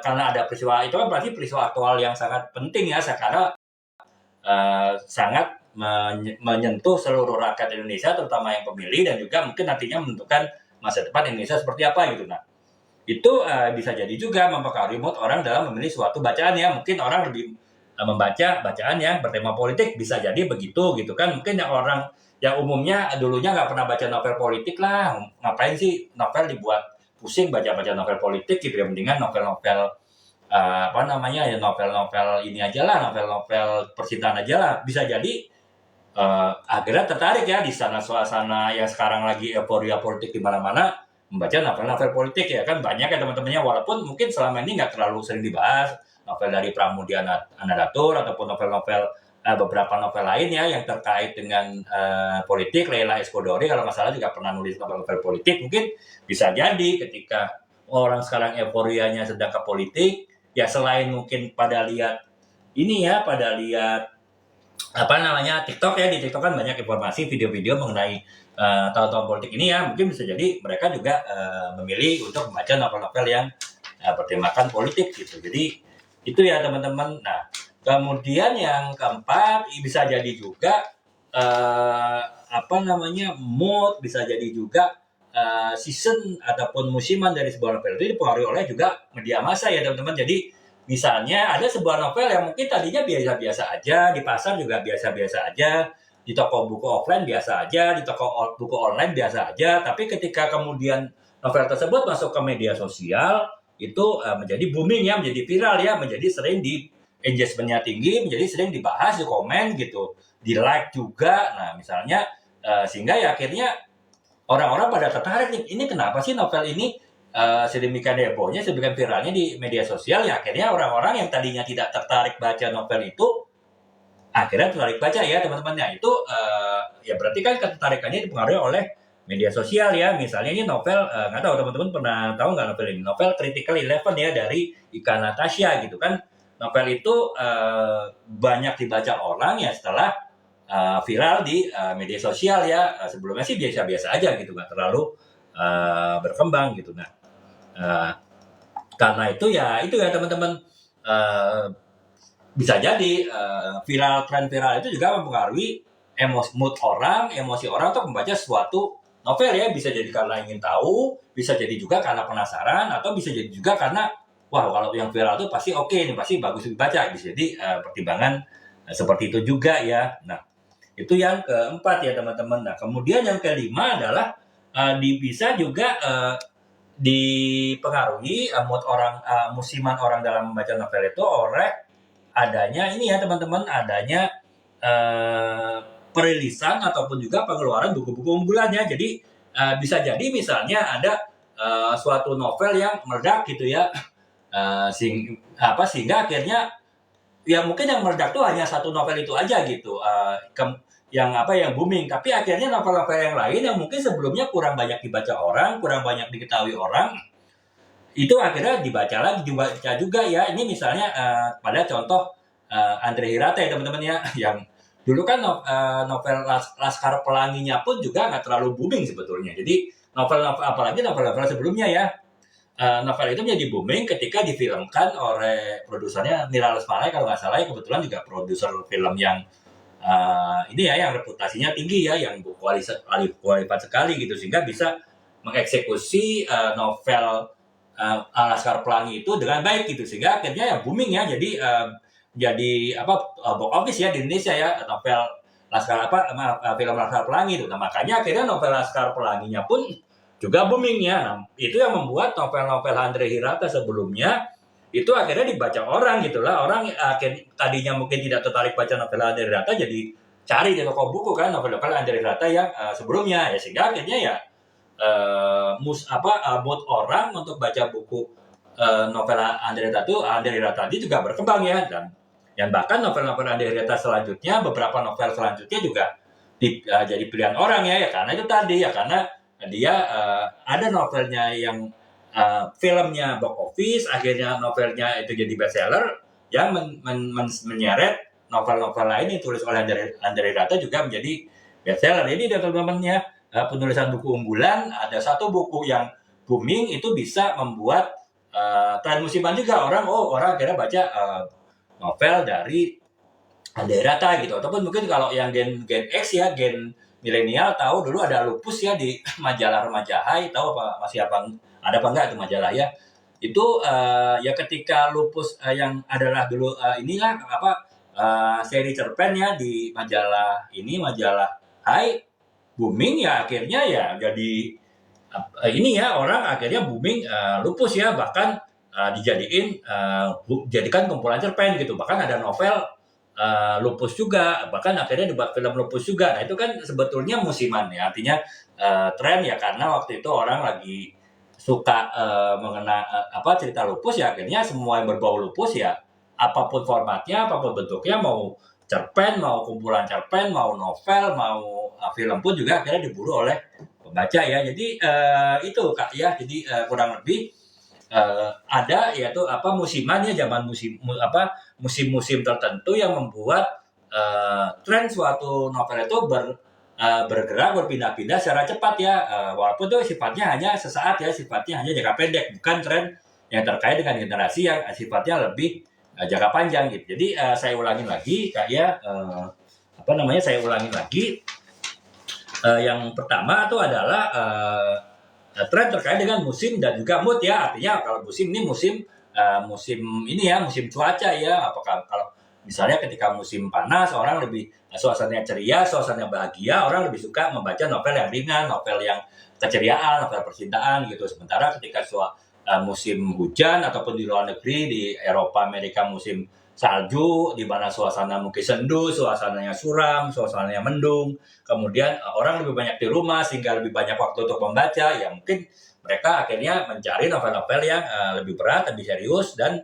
karena ada peristiwa itu kan berarti peristiwa aktual yang sangat penting ya sekarang, sangat menyentuh seluruh rakyat Indonesia, terutama yang pemilih, dan juga mungkin nantinya menentukan masa depan Indonesia seperti apa gitu. Nah, itu bisa jadi juga mempengaruhi mood orang dalam memilih suatu bacaan ya. Mungkin orang lebih membaca bacaan yang bertema politik, bisa jadi begitu gitu kan. Mungkin yang orang yang umumnya dulunya nggak pernah baca novel politik lah, ngapain sih novel dibuat pusing baca-baca novel politik gitu ya, mendingan novel-novel apa namanya ya, novel-novel ini aja lah, novel-novel percintaan aja lah. Bisa jadi akhirnya tertarik ya di sana suasana yang sekarang lagi euforia politik di mana-mana, membaca novel-novel politik ya kan. Banyak ya teman-temannya, walaupun mungkin selama ini nggak terlalu sering dibahas novel dari Pramudia Anandatur ataupun novel-novel beberapa novel lain ya yang terkait dengan politik. Leila Eskodori kalau nggak salah juga pernah nulis novel-novel politik. Mungkin bisa jadi ketika orang sekarang euforianya sedang ke politik ya, selain mungkin pada lihat ini ya, pada lihat apa namanya TikTok ya, di TikTok kan banyak informasi video-video mengenai tahun-tahun politik ini ya. Mungkin bisa jadi mereka juga memilih untuk membaca novel-novel yang bertemakan politik gitu. Jadi itu ya teman-teman. Nah, kemudian yang keempat bisa jadi juga apa namanya mood, bisa jadi juga season ataupun musiman dari sebuah novel itu dipengaruhi oleh juga media massa ya teman-teman. Jadi misalnya ada sebuah novel yang mungkin tadinya biasa-biasa aja, di pasar juga biasa-biasa aja, di toko buku offline biasa aja, di toko buku online biasa aja, tapi ketika kemudian novel tersebut masuk ke media sosial, itu menjadi booming ya, menjadi viral ya, menjadi sering di engagement-nya tinggi, menjadi sering dibahas, di komen gitu, di like juga. Nah misalnya sehingga ya akhirnya orang-orang pada tertarik nih, ini kenapa sih novel ini sedemikian hebohnya, sedemikian viralnya di media sosial ya. Akhirnya orang-orang yang tadinya tidak tertarik baca novel itu akhirnya tertarik baca ya teman-teman. Ya itu ya berarti kan ketertarikannya dipengaruhi oleh media sosial ya. Misalnya ini novel, nggak tahu teman-teman pernah tahu nggak novel ini, novel Critical Eleven ya dari Ika Natasha gitu kan. Novel itu banyak dibaca orang ya setelah viral di media sosial ya. Sebelumnya sih biasa-biasa aja gitu, nggak terlalu berkembang gitu. Nah, karena itu ya teman-teman, bisa jadi tren viral itu juga mempengaruhi mood orang, emosi orang untuk membaca suatu novel ya. Bisa jadi karena ingin tahu, bisa jadi juga karena penasaran, atau bisa jadi juga karena wah kalau yang viral itu pasti oke nih, pasti bagus dibaca. Bisa jadi pertimbangan seperti itu juga ya. Nah itu yang keempat ya teman-teman. Nah kemudian yang kelima adalah bisa juga dipengaruhi mood orang, musiman orang dalam membaca novel itu oleh adanya ini ya teman-teman, adanya perilisan ataupun juga pengeluaran buku-buku unggulan ya. Jadi bisa jadi misalnya ada suatu novel yang meledak gitu ya, sehingga akhirnya ya mungkin yang meledak tuh hanya satu novel itu aja gitu, yang booming. Tapi akhirnya novel-novel yang lain yang mungkin sebelumnya kurang banyak dibaca orang, kurang banyak diketahui orang, itu akhirnya dibaca juga ya. Ini misalnya pada contoh Andre Hirata ya teman-teman ya, yang dulu kan novel Laskar Pelanginya pun juga nggak terlalu booming sebetulnya. Jadi novel-novel, apalagi novel-novel sebelumnya ya, novel itu menjadi booming ketika difilmkan oleh produsernya Nira Lesmana kalau nggak salah ya. Kebetulan juga produser film yang ini ya, yang reputasinya tinggi ya, yang kualitas sekali gitu, sehingga bisa mengeksekusi novel Laskar Pelangi itu dengan baik gitu, sehingga akhirnya ya booming ya. Jadi box office ya di Indonesia ya, novel film Laskar Pelangi itu. Nah, makanya akhirnya novel Laskar Pelanginya pun juga booming ya. Nah, itu yang membuat novel-novel Andre Hirata sebelumnya itu akhirnya dibaca orang gitulah. Orang tadinya mungkin tidak tertarik baca novel Andre Hirata, jadi cari di toko buku kan novel-novel Andre Hirata yang sebelumnya ya, sehingga akhirnya ya mood orang untuk baca buku novel Andre Hirata tadi juga berkembang ya, dan bahkan novel-novel Andre Hirata selanjutnya, beberapa novel selanjutnya juga jadi pilihan orang ya, karena itu tadi ya, karena dia ada novelnya yang filmnya box office, akhirnya novelnya itu jadi bestseller yang menyeret novel-novel lain yang ditulis oleh Andre Hirata juga menjadi bestseller. Jadi teman-temannya penulisan buku unggulan, ada satu buku yang booming itu bisa membuat tren musiman juga, orang akhirnya baca novel dari Andre Hirata gitu. Ataupun mungkin kalau yang gen X ya, gen milenial tahu dulu ada Lupus ya di majalah Remaja Hai, tahu ada apa enggak itu majalah ya. Itu ya ketika Lupus yang adalah dulu seri cerpen ya di majalah Hai booming ya, akhirnya ya jadi ini ya, orang akhirnya booming Lupus ya, bahkan jadikan kumpulan cerpen gitu. Bahkan ada novel Lupus juga, bahkan akhirnya dibuat film Lupus juga. Nah, itu kan sebetulnya musiman ya, artinya tren ya, karena waktu itu orang lagi suka cerita Lupus ya, akhirnya semua yang berbau Lupus ya, apapun formatnya, apapun bentuknya, mau cerpen, mau kumpulan cerpen, mau novel, mau film pun juga akhirnya diburu oleh pembaca ya. Jadi itu Kak ya, jadi kurang lebih ada yaitu musiman ya, zaman musim-musim tertentu yang membuat tren suatu novel itu bergerak, berpindah-pindah secara cepat ya, walaupun itu sifatnya hanya sesaat ya, sifatnya hanya jangka pendek, bukan tren yang terkait dengan generasi yang sifatnya lebih jangka panjang gitu. Jadi saya ulangin lagi yang pertama itu adalah tren terkait dengan musim dan juga mood ya, artinya kalau musim ini musim cuaca ya. Apakah kalau misalnya ketika musim panas orang lebih suasananya ceria, suasananya bahagia, orang lebih suka membaca novel yang ringan, novel yang keceriaan, novel percintaan gitu. Sementara ketika musim hujan ataupun di luar negeri, di Eropa, Amerika musim salju, di mana suasana mungkin sendu, suasananya suram, suasananya mendung, kemudian orang lebih banyak di rumah sehingga lebih banyak waktu untuk membaca ya, mungkin mereka akhirnya mencari novel-novel yang lebih berat, lebih serius, dan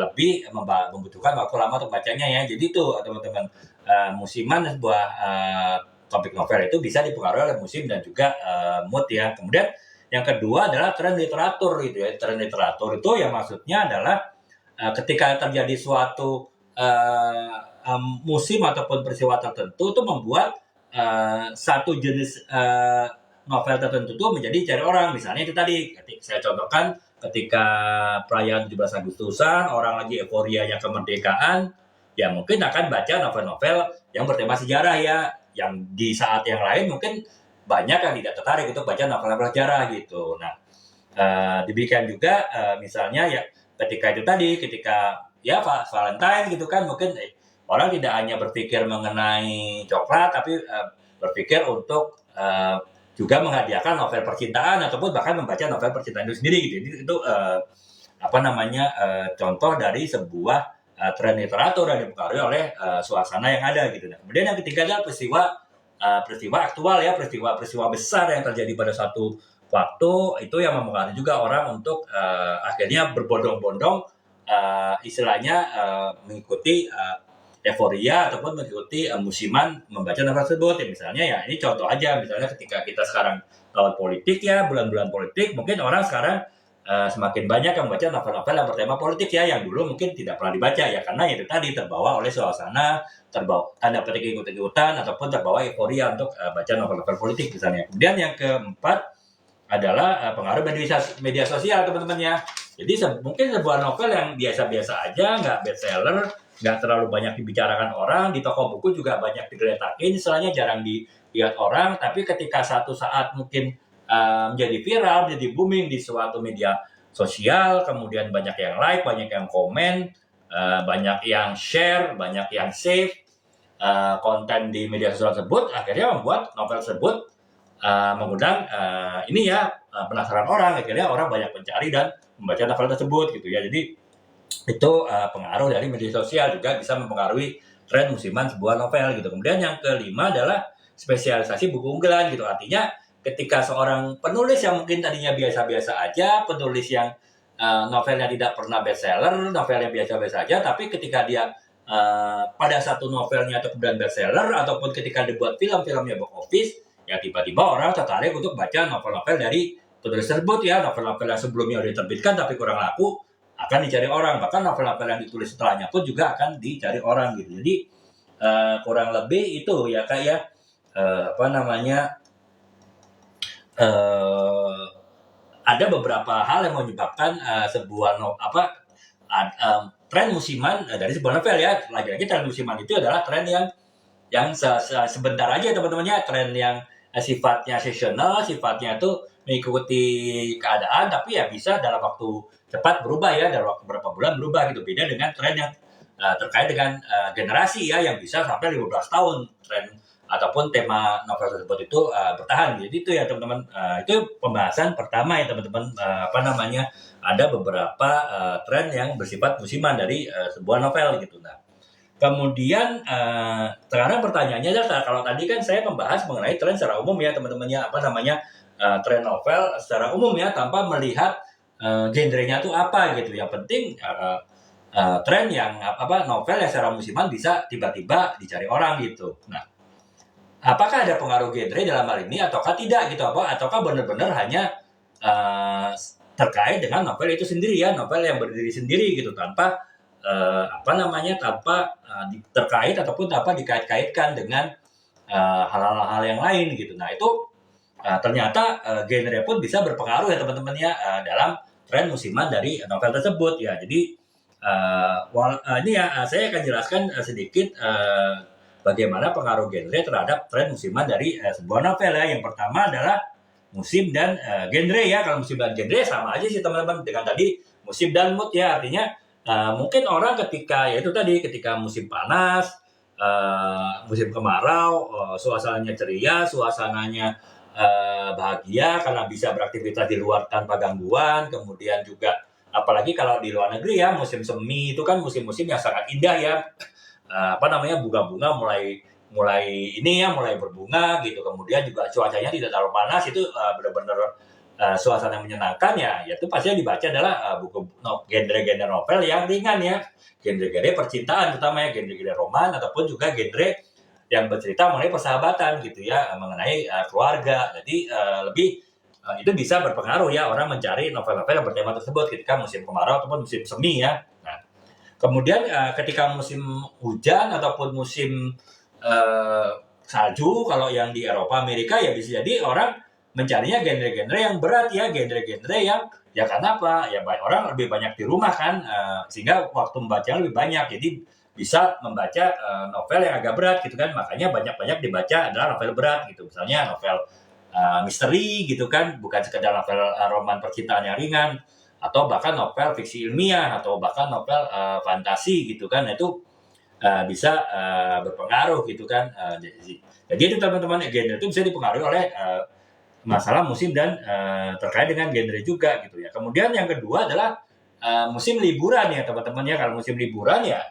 lebih membutuhkan waktu lama untuk bacanya ya. Jadi itu teman-teman, musiman sebuah topik novel itu bisa dipengaruhi oleh musim dan juga mood ya. Kemudian yang kedua adalah tren literatur gitu ya. Tren literatur itu yang maksudnya adalah ketika terjadi suatu musim ataupun peristiwa tertentu itu membuat satu jenis novel tertentu itu menjadi cari orang. Misalnya itu tadi saya contohkan, ketika perayaan 17 Agustusan, orang lagi euforianya kemerdekaan, ya mungkin akan baca novel-novel yang bertema sejarah ya, yang di saat yang lain mungkin banyak yang tidak tertarik untuk baca novel-novel sejarah gitu. Nah, demikian juga misalnya ya ketika ya Pak Valentine gitu kan, mungkin orang tidak hanya berpikir mengenai coklat, tapi berpikir untuk juga menghadiahkan novel percintaan ataupun bahkan membaca novel percintaan itu sendiri gitu. Jadi itu contoh dari sebuah tren literatur yang dipengaruhi oleh suasana yang ada gitu. Nah, kemudian yang ketiga adalah peristiwa aktual ya, peristiwa besar yang terjadi pada satu waktu, itu yang mempengaruhi juga orang untuk akhirnya berbondong-bondong istilahnya mengikuti euforia ataupun mengikuti musiman membaca novel tersebut ya. Misalnya ya, ini contoh aja, misalnya ketika kita sekarang tahun politik ya, bulan-bulan politik, mungkin orang sekarang semakin banyak yang membaca novel-novel yang bertema politik ya, yang dulu mungkin tidak pernah dibaca ya, karena itu tadi terbawa oleh suasana, terbawa tanda petik ikut-ikutan, ataupun terbawa euforia untuk baca novel-novel politik misalnya. Kemudian yang keempat adalah pengaruh media sosial teman-teman ya. Jadi mungkin sebuah novel yang biasa-biasa aja, nggak bestseller, nggak terlalu banyak dibicarakan orang, di toko buku juga banyak digeletakin, istilahnya jarang dilihat orang, tapi ketika satu saat mungkin menjadi viral, menjadi booming di suatu media sosial, kemudian banyak yang like, banyak yang komen, banyak yang share, banyak yang save, konten di media sosial tersebut, akhirnya membuat novel tersebut mengundang penasaran orang. Akhirnya orang banyak mencari dan membaca novel tersebut gitu ya. Jadi itu pengaruh dari media sosial juga bisa mempengaruhi tren musiman sebuah novel gitu. Kemudian yang kelima adalah spesialisasi buku unggulan gitu. Artinya ketika seorang penulis yang mungkin tadinya biasa-biasa aja, penulis yang novelnya tidak pernah bestseller, novelnya biasa-biasa aja, tapi ketika dia pada satu novelnya atau kemudian bestseller, ataupun ketika dibuat film-filmnya box office, ya tiba-tiba orang tertarik untuk baca novel-novel dari penulis tersebut ya. Novel-novel yang sebelumnya udah diterbitkan tapi kurang laku akan dicari orang. Bahkan novel-novel yang ditulis setelahnya pun juga akan dicari orang gitu. Jadi kurang lebih itu ya kayak ada beberapa hal yang menyebabkan sebuah tren musiman dari sebuah novel ya. Lagi-lagi tren musiman itu adalah tren yang sebentar aja teman-temannya, tren yang sifatnya seasonal, sifatnya itu mengikuti keadaan, tapi ya bisa dalam waktu cepat berubah ya, dalam waktu beberapa bulan berubah gitu. Beda dengan tren yang terkait dengan generasi ya, yang bisa sampai 15 tahun tren ataupun tema novel tersebut itu bertahan. Jadi itu ya teman-teman, itu pembahasan pertama ya teman-teman, ada beberapa tren yang bersifat musiman dari sebuah novel gitu. Nah, kemudian sekarang pertanyaannya adalah, kalau tadi kan saya membahas mengenai tren secara umum ya teman-temannya, tren novel secara umum ya, tanpa melihat genrenya itu apa gitu. Yang penting tren yang novel yang secara musiman bisa tiba-tiba dicari orang gitu. Nah, apakah ada pengaruh genre dalam hal ini ataukah tidak gitu, ataukah benar-benar hanya terkait dengan novel itu sendiri ya, novel yang berdiri sendiri gitu, tanpa terkait ataupun tanpa dikait-kaitkan dengan hal-hal yang lain gitu. Nah, itu ternyata genre pun bisa berpengaruh ya teman-teman ya dalam tren musiman dari novel tersebut ya. Jadi ini ya saya akan jelaskan sedikit bagaimana pengaruh genre terhadap tren musiman dari sebuah novel ya. Yang pertama adalah musim dan genre ya. Kalau musim dan genre sama aja sih teman-teman dengan tadi musim dan mood ya. Artinya mungkin orang ketika musim panas, musim kemarau, suasananya ceria, suasananya bahagia karena bisa beraktivitas di luar tanpa gangguan. Kemudian juga apalagi kalau di luar negeri ya, musim semi itu kan musim-musim yang sangat indah ya. Bunga-bunga mulai berbunga gitu. Kemudian juga cuacanya tidak terlalu panas, itu benar-benar suasana yang menyenangkan ya. Itu pastinya dibaca adalah genre-genre novel yang ringan ya, genre-genre percintaan terutama ya, genre-genre roman ataupun juga genre yang bercerita mengenai persahabatan gitu ya, mengenai keluarga. Jadi itu bisa berpengaruh ya, orang mencari novel-novel yang bertema tersebut ketika musim kemarau ataupun musim semi ya. Nah, kemudian ketika musim hujan ataupun musim salju, kalau yang di Eropa Amerika ya bisa jadi orang mencarinya genre-genre yang berat ya, genre-genre yang ya karena apa? Ya orang lebih banyak di rumah kan, sehingga waktu membacanya lebih banyak. Jadi bisa membaca novel yang agak berat gitu kan. Makanya banyak-banyak dibaca adalah novel berat gitu. Misalnya novel misteri gitu kan, bukan sekedar novel roman percintaan yang ringan, atau bahkan novel fiksi ilmiah, atau bahkan novel fantasi gitu kan. Nah, itu bisa berpengaruh gitu kan. Jadi itu teman-teman, genre itu bisa dipengaruhi oleh masalah musim dan terkait dengan genre juga gitu ya. Kemudian yang kedua adalah musim liburan ya teman-teman ya. Kalau musim liburan ya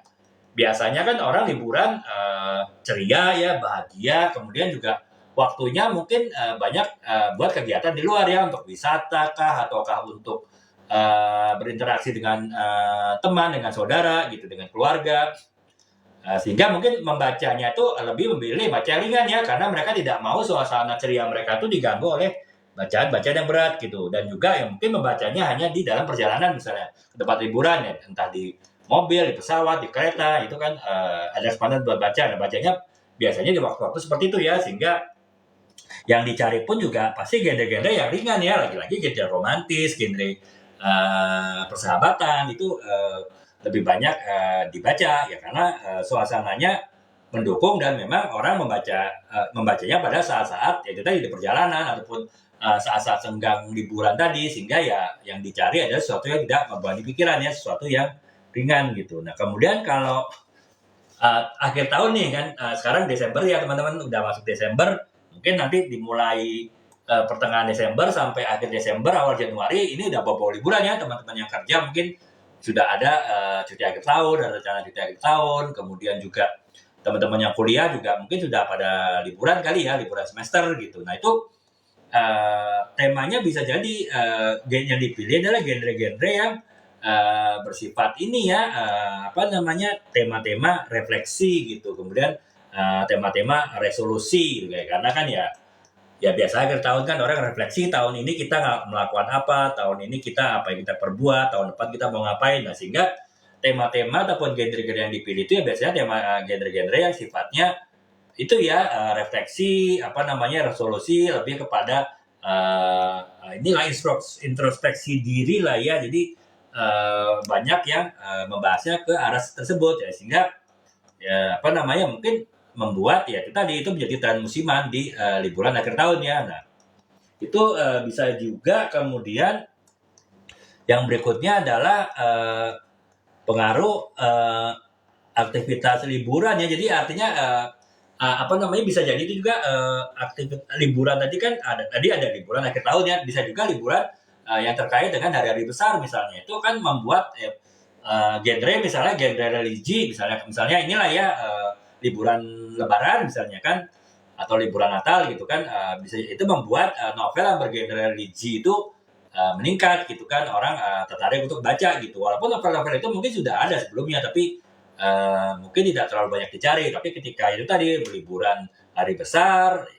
biasanya kan orang liburan ceria ya, bahagia, kemudian juga waktunya mungkin banyak buat kegiatan di luar ya, untuk wisata kah, ataukah untuk berinteraksi dengan teman, dengan saudara gitu, dengan keluarga. Sehingga mungkin membacanya itu lebih memilih baca ringan ya, karena mereka tidak mau suasana ceria mereka itu diganggu oleh bacaan-bacaan yang berat gitu. Dan juga yang mungkin membacanya hanya di dalam perjalanan, misalnya ke tempat liburan ya, entah di mobil, di pesawat, di kereta, itu kan ada kesempatan buat baca. Nah, bacanya biasanya di waktu-waktu seperti itu ya, sehingga yang dicari pun juga pasti genre-genre yang ringan ya, lagi-lagi genre romantis, genre persahabatan itu lebih banyak dibaca ya, karena suasananya mendukung dan memang orang membacanya pada saat-saat ya itu tadi di perjalanan ataupun saat-saat senggang liburan tadi, sehingga ya yang dicari adalah sesuatu yang tidak membebani pikiran ya, sesuatu yang ringan gitu. Nah, kemudian kalau akhir tahun nih kan, sekarang Desember ya teman-teman, udah masuk Desember, mungkin nanti dimulai pertengahan Desember sampai akhir Desember awal Januari ini udah bawa liburan ya teman-teman yang kerja, mungkin sudah ada cuti akhir tahun, ada rencana cuti akhir tahun, kemudian juga teman-teman yang kuliah juga mungkin sudah pada liburan kali ya, liburan semester gitu. Nah itu temanya bisa jadi yang dipilih adalah genre-genre yang bersifat ini ya, apa namanya, tema-tema refleksi gitu, kemudian tema-tema resolusi gitu ya, karena kan ya biasa akhir tahun kan orang refleksi, tahun ini kita nggak melakukan apa, tahun ini kita apa yang kita perbuat, tahun depan kita mau ngapain. Nah sehingga tema-tema ataupun genre-genre yang dipilih itu ya biasanya tema genre-genre yang sifatnya itu ya refleksi, apa namanya, resolusi, lebih kepada inilah introspeksi diri lah ya. Jadi banyak yang membahasnya ke arah tersebut ya, sehingga ya apa namanya, mungkin membuat ya itu tadi itu menjadi tren musiman di liburan akhir tahun ya. Nah itu bisa juga. Kemudian yang berikutnya adalah pengaruh aktivitas liburan ya. Jadi artinya apa namanya, bisa jadi itu juga aktivitas liburan tadi kan ada liburan akhir tahun ya, bisa juga liburan yang terkait dengan hari-hari besar misalnya, itu kan membuat genre, misalnya genre religi, misalnya inilah ya, liburan lebaran misalnya kan, atau liburan Natal gitu kan, bisa itu membuat novel yang bergenre religi itu meningkat gitu kan, orang tertarik untuk baca gitu, walaupun novel-novel itu mungkin sudah ada sebelumnya, tapi mungkin tidak terlalu banyak dicari. Tapi ketika itu tadi liburan hari besar,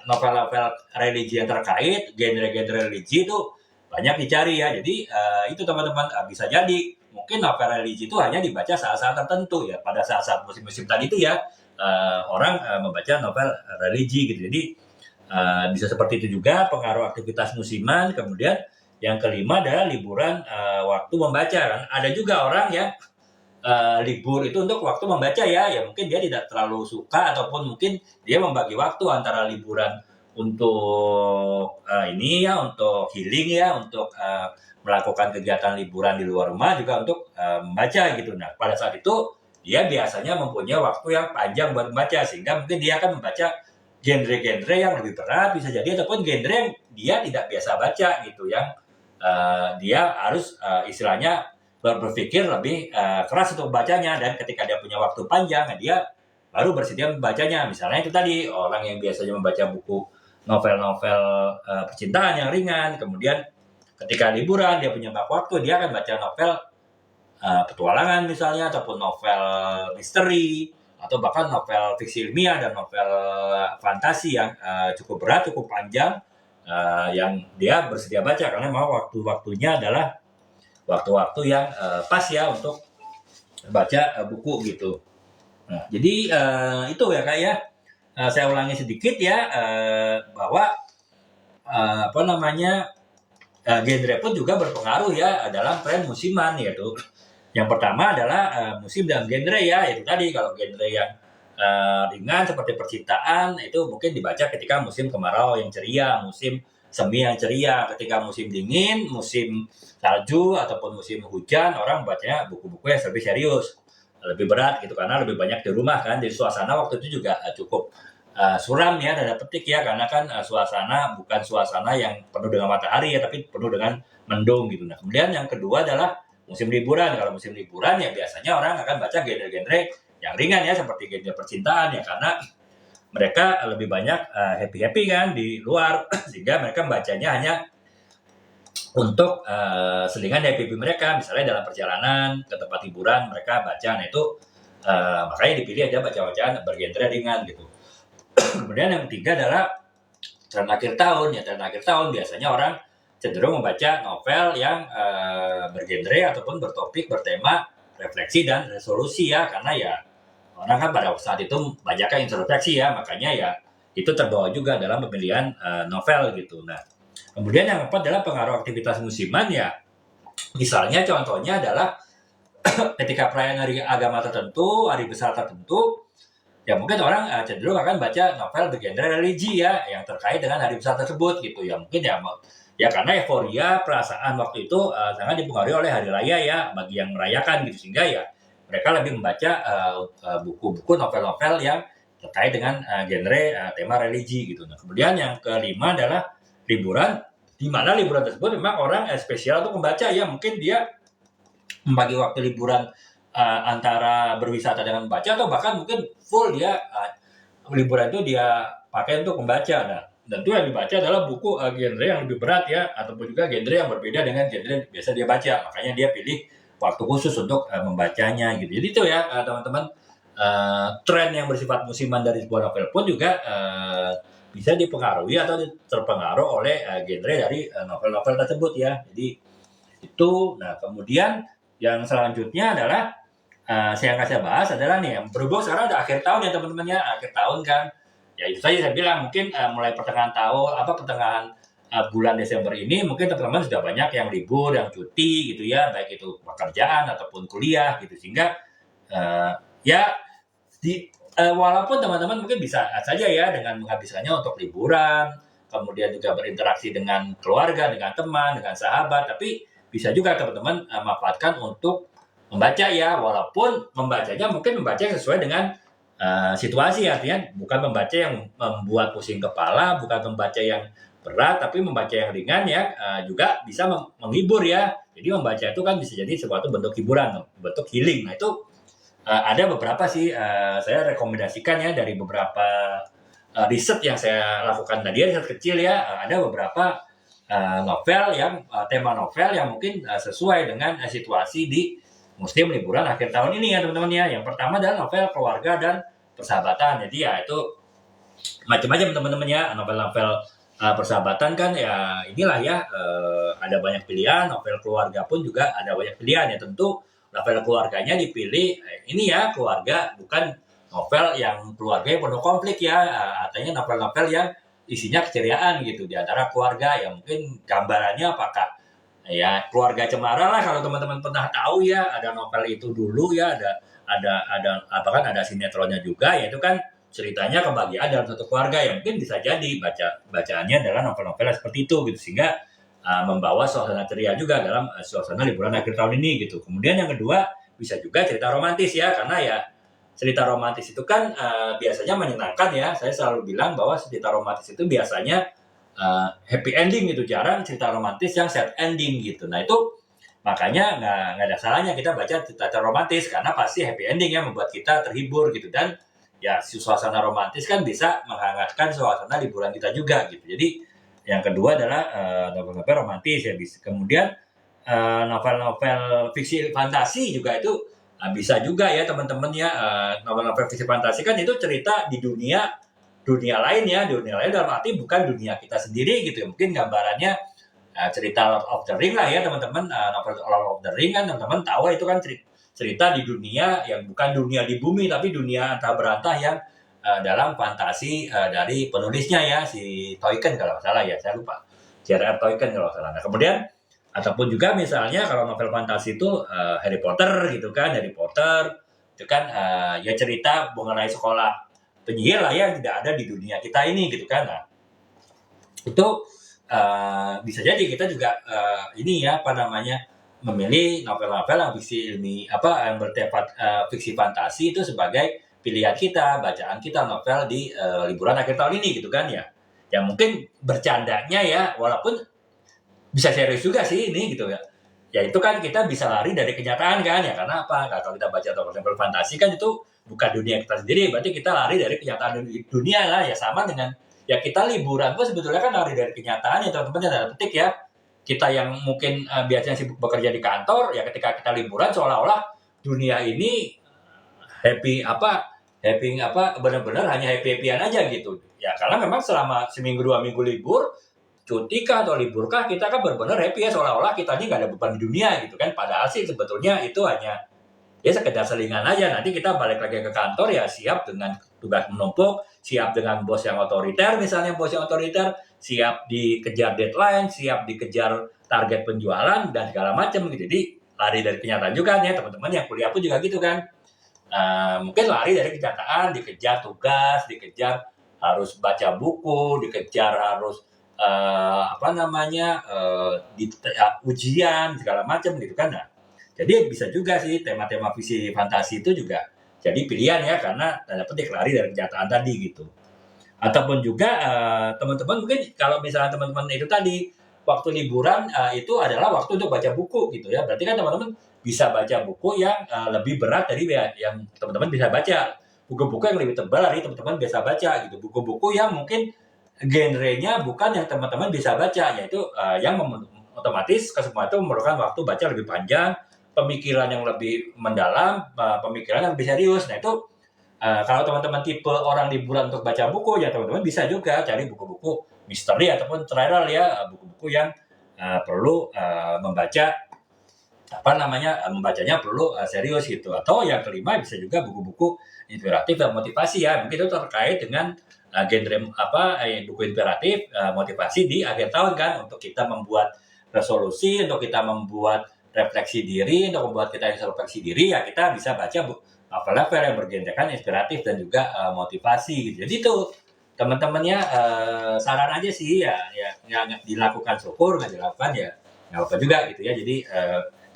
novel-novel religi yang terkait genre-genre religi itu banyak dicari ya. Jadi itu teman-teman, bisa jadi mungkin novel religi itu hanya dibaca saat-saat tertentu ya, pada saat-saat musim-musim tadi itu ya, orang membaca novel religi gitu. Jadi bisa seperti itu juga pengaruh aktivitas musiman. Kemudian yang kelima adalah liburan waktu membaca kan. Ada juga orang yang libur itu untuk waktu membaca ya mungkin dia tidak terlalu suka, ataupun mungkin dia membagi waktu antara liburan untuk ini ya, untuk healing ya, untuk melakukan kegiatan liburan di luar rumah, juga untuk membaca gitu. Nah pada saat itu dia biasanya mempunyai waktu yang panjang buat membaca, sehingga mungkin dia akan membaca genre-genre yang lebih berat bisa jadi, ataupun genre yang dia tidak biasa baca gitu, yang dia harus istilahnya berpikir lebih keras untuk membacanya, dan ketika dia punya waktu panjang dia baru bersedia membacanya. Misalnya itu tadi orang yang biasanya membaca buku novel-novel percintaan yang ringan, kemudian ketika liburan dia punya banyak waktu, dia akan baca novel petualangan misalnya, ataupun novel misteri, atau bahkan novel fiksi ilmiah dan novel fantasi yang cukup berat, cukup panjang, yang dia bersedia baca karena mau waktu-waktunya adalah waktu-waktu yang pas ya untuk baca buku gitu. Nah, jadi itu ya Kak ya. Saya ulangi sedikit ya, bahwa apa namanya, genre pun juga berpengaruh ya dalam tren musiman, yaitu yang pertama adalah musim dan genre ya, yaitu tadi kalau genre yang ringan seperti percintaan itu mungkin dibaca ketika musim kemarau yang ceria, musim semi yang ceria. Ketika musim dingin, musim salju ataupun musim hujan, orang bacanya buku-buku yang lebih serius, lebih berat gitu, karena lebih banyak di rumah kan. Jadi suasana waktu itu juga cukup suram ya, tanda petik ya, karena kan suasana bukan suasana yang penuh dengan matahari ya, tapi penuh dengan mendung gitu. Nah kemudian yang kedua adalah musim liburan. Kalau musim liburan ya biasanya orang akan baca genre-genre yang ringan ya, seperti genre percintaan ya, karena mereka lebih banyak happy-happy kan di luar sehingga mereka membacanya hanya untuk selingan happy mereka, misalnya dalam perjalanan ke tempat hiburan mereka baca. Nah itu makanya dipilih aja baca-bacaan bergenre ringan gitu. Kemudian yang ketiga adalah tren akhir tahun ya. Tren akhir tahun biasanya orang cenderung membaca novel yang bergenre ataupun bertopik, bertema refleksi dan resolusi ya, karena ya orang kan pada saat itu banyak yang introspeksi ya, makanya ya itu terbawa juga dalam pemilihan novel gitu. Nah kemudian yang keempat adalah pengaruh aktivitas musiman ya, misalnya contohnya adalah ketika perayaan hari agama tertentu, hari besar tertentu, ya mungkin orang cenderung akan baca novel bergenre religi ya, yang terkait dengan hari besar tersebut gitu ya. Mungkin ya karena euforia perasaan waktu itu sangat dipengaruhi oleh hari raya ya bagi yang merayakan gitu, sehingga ya mereka lebih membaca buku-buku novel-novel yang terkait dengan genre tema religi gitu. Nah, kemudian yang kelima adalah liburan, di mana liburan tersebut memang orang spesial untuk membaca ya, mungkin dia membagi waktu liburan antara berwisata dengan membaca, atau bahkan mungkin full dia liburan itu dia pakai untuk membaca. Nah, tentu yang dibaca adalah buku genre yang lebih berat ya, ataupun juga genre yang berbeda dengan genre yang biasa dia baca. Makanya dia pilih waktu khusus untuk membacanya gitu. Jadi itu ya teman-teman, tren yang bersifat musiman dari sebuah novel pun juga bisa dipengaruhi atau terpengaruh oleh genre dari novel-novel tersebut ya. Jadi itu. Nah, kemudian yang selanjutnya adalah yang saya bahas adalah nih, berhubung sekarang udah akhir tahun ya teman-teman ya, akhir tahun kan. Ya itu saja saya bilang, mungkin mulai pertengahan tahun, pertengahan bulan Desember ini mungkin teman-teman sudah banyak yang libur, yang cuti gitu ya, baik itu pekerjaan ataupun kuliah gitu, sehingga ya walaupun teman-teman mungkin bisa saja ya dengan menghabiskannya untuk liburan, kemudian juga berinteraksi dengan keluarga, dengan teman, dengan sahabat, tapi bisa juga teman-teman manfaatkan untuk membaca ya, walaupun membacanya mungkin membaca sesuai dengan situasi, artinya bukan membaca yang membuat pusing kepala, bukan membaca yang berat, tapi membaca yang ringan ya, juga bisa menghibur ya. Jadi membaca itu kan bisa jadi suatu bentuk hiburan, bentuk healing. Nah itu ada beberapa sih saya rekomendasikan ya dari beberapa riset yang saya lakukan tadi, riset kecil ya, ada beberapa novel yang tema novel yang mungkin sesuai dengan situasi di musim liburan akhir tahun ini ya teman-teman ya. Yang pertama adalah novel keluarga dan persahabatan. Jadi ya itu macam-macam teman-teman ya, novel-novel persahabatan kan ya inilah ya, ada banyak pilihan. Novel keluarga pun juga ada banyak pilihan ya. Tentu novel keluarganya dipilih ini ya, keluarga, bukan novel yang keluarga yang penuh konflik ya, artinya novel-novel yang isinya keceriaan gitu di antara keluarga, yang mungkin gambarannya apakah ya keluarga cemara lah, kalau teman-teman pernah tahu ya, ada novel itu dulu ya, kan ada sinetronnya juga, yaitu kan ceritanya kebahagiaan dalam satu keluarga, yang mungkin bisa jadi bacaannya adalah novel-novel seperti itu gitu, sehingga membawa suasana ceria juga dalam suasana liburan akhir tahun ini gitu. Kemudian yang kedua bisa juga cerita romantis ya, karena ya cerita romantis itu kan biasanya menyenangkan ya. Saya selalu bilang bahwa cerita romantis itu biasanya happy ending gitu, jarang cerita romantis yang sad ending gitu. Nah itu makanya nggak ada salahnya kita baca cerita romantis, karena pasti happy ending yang membuat kita terhibur gitu, dan ya suasana romantis kan bisa menghangatkan suasana liburan kita juga gitu. Jadi yang kedua adalah novel-novel romantis ya. Kemudian novel-novel fiksi fantasi juga itu bisa juga ya teman-teman ya. Novel-novel fiksi fantasi kan itu cerita di dunia lain ya, dunia lain dalam arti bukan dunia kita sendiri gitu ya. Mungkin gambarannya cerita Lord of the Ring lah ya teman-teman. Novel Lord of the Ring kan teman-teman tahu itu kan cerita di dunia yang bukan dunia di bumi, tapi dunia antah berantah yang dalam fantasi dari penulisnya ya, si Tolkien kalau salah ya, saya lupa, J.R.R. Tolkien kalau salah. Nah kemudian ataupun juga misalnya kalau novel fantasi itu Harry Potter gitu kan, Harry Potter itu kan ya cerita mengenai sekolah penyihir lah ya, tidak ada di dunia kita ini gitu kan. Nah itu bisa jadi kita juga ini ya memilih novel-novel yang fiksi yang bertema fiksi fantasi itu sebagai pilihan kita, bacaan kita, novel di liburan akhir tahun ini gitu kan ya. Yang mungkin bercandanya ya, walaupun bisa serius juga sih ini gitu ya. Ya itu kan kita bisa lari dari kenyataan kan ya, karena apa? Kalau kita baca novel fantasi kan itu bukan dunia kita sendiri, berarti kita lari dari kenyataan dunia lah ya, sama dengan ya kita liburan pun sebetulnya kan lari dari kenyataan ya teman-teman, dalam petik ya. Kita yang mungkin biasanya sibuk bekerja di kantor, ya ketika kita liburan seolah-olah dunia ini benar-benar hanya happy-happyan aja gitu. Ya karena memang selama seminggu 2 minggu libur, cuti kah atau libur kah, kita kan benar-benar happy ya, seolah-olah kita ini nggak ada beban di dunia gitu kan. Padahal sih sebetulnya itu hanya ya sekedar selingan aja. Nanti kita balik lagi ke kantor ya siap dengan tugas menumpuk, siap dengan bos yang otoriter, misalnya bos yang otoriter, siap dikejar deadline, siap dikejar target penjualan dan segala macam gitu. Jadi lari dari kenyataan juga ya teman-teman, yang kuliah pun juga gitu kan. Mungkin lari dari kenyataan, dikejar tugas, dikejar harus baca buku, dikejar harus ujian segala macam gitu kan. Nah Jadi bisa juga sih tema-tema visi fantasi itu juga jadi pilihan ya, karena tanda petik lari dari kenyataan tadi gitu. Ataupun juga teman-teman mungkin kalau misalnya teman-teman itu tadi waktu liburan itu adalah waktu untuk baca buku gitu ya. Berarti kan teman-teman bisa baca buku yang lebih berat dari yang teman-teman bisa baca. Buku-buku yang lebih tebal dari teman-teman bisa baca gitu. Buku-buku yang mungkin genrenya bukan yang teman-teman bisa baca, yaitu yang otomatis ke semua itu memerlukan waktu baca lebih panjang, pemikiran yang lebih mendalam, pemikiran yang lebih serius. Nah itu kalau teman-teman tipe orang liburan untuk baca buku, ya teman-teman bisa juga cari buku-buku misteri ataupun thriller ya, buku-buku yang perlu membaca membacanya perlu serius gitu. Atau yang kelima bisa juga buku-buku inspiratif dan motivasi ya. Mungkin itu terkait dengan genre buku inspiratif motivasi di akhir tahun kan, untuk kita membuat resolusi, untuk kita membuat refleksi diri, untuk membuat kita introspeksi diri ya, kita bisa baca novel-novel yang bergenrekan inspiratif dan juga motivasi gitu. Jadi itu teman-temannya saran aja sih ya nggak dilakukan syukur, nggak dilakukan ya nggak apa juga gitu ya. Jadi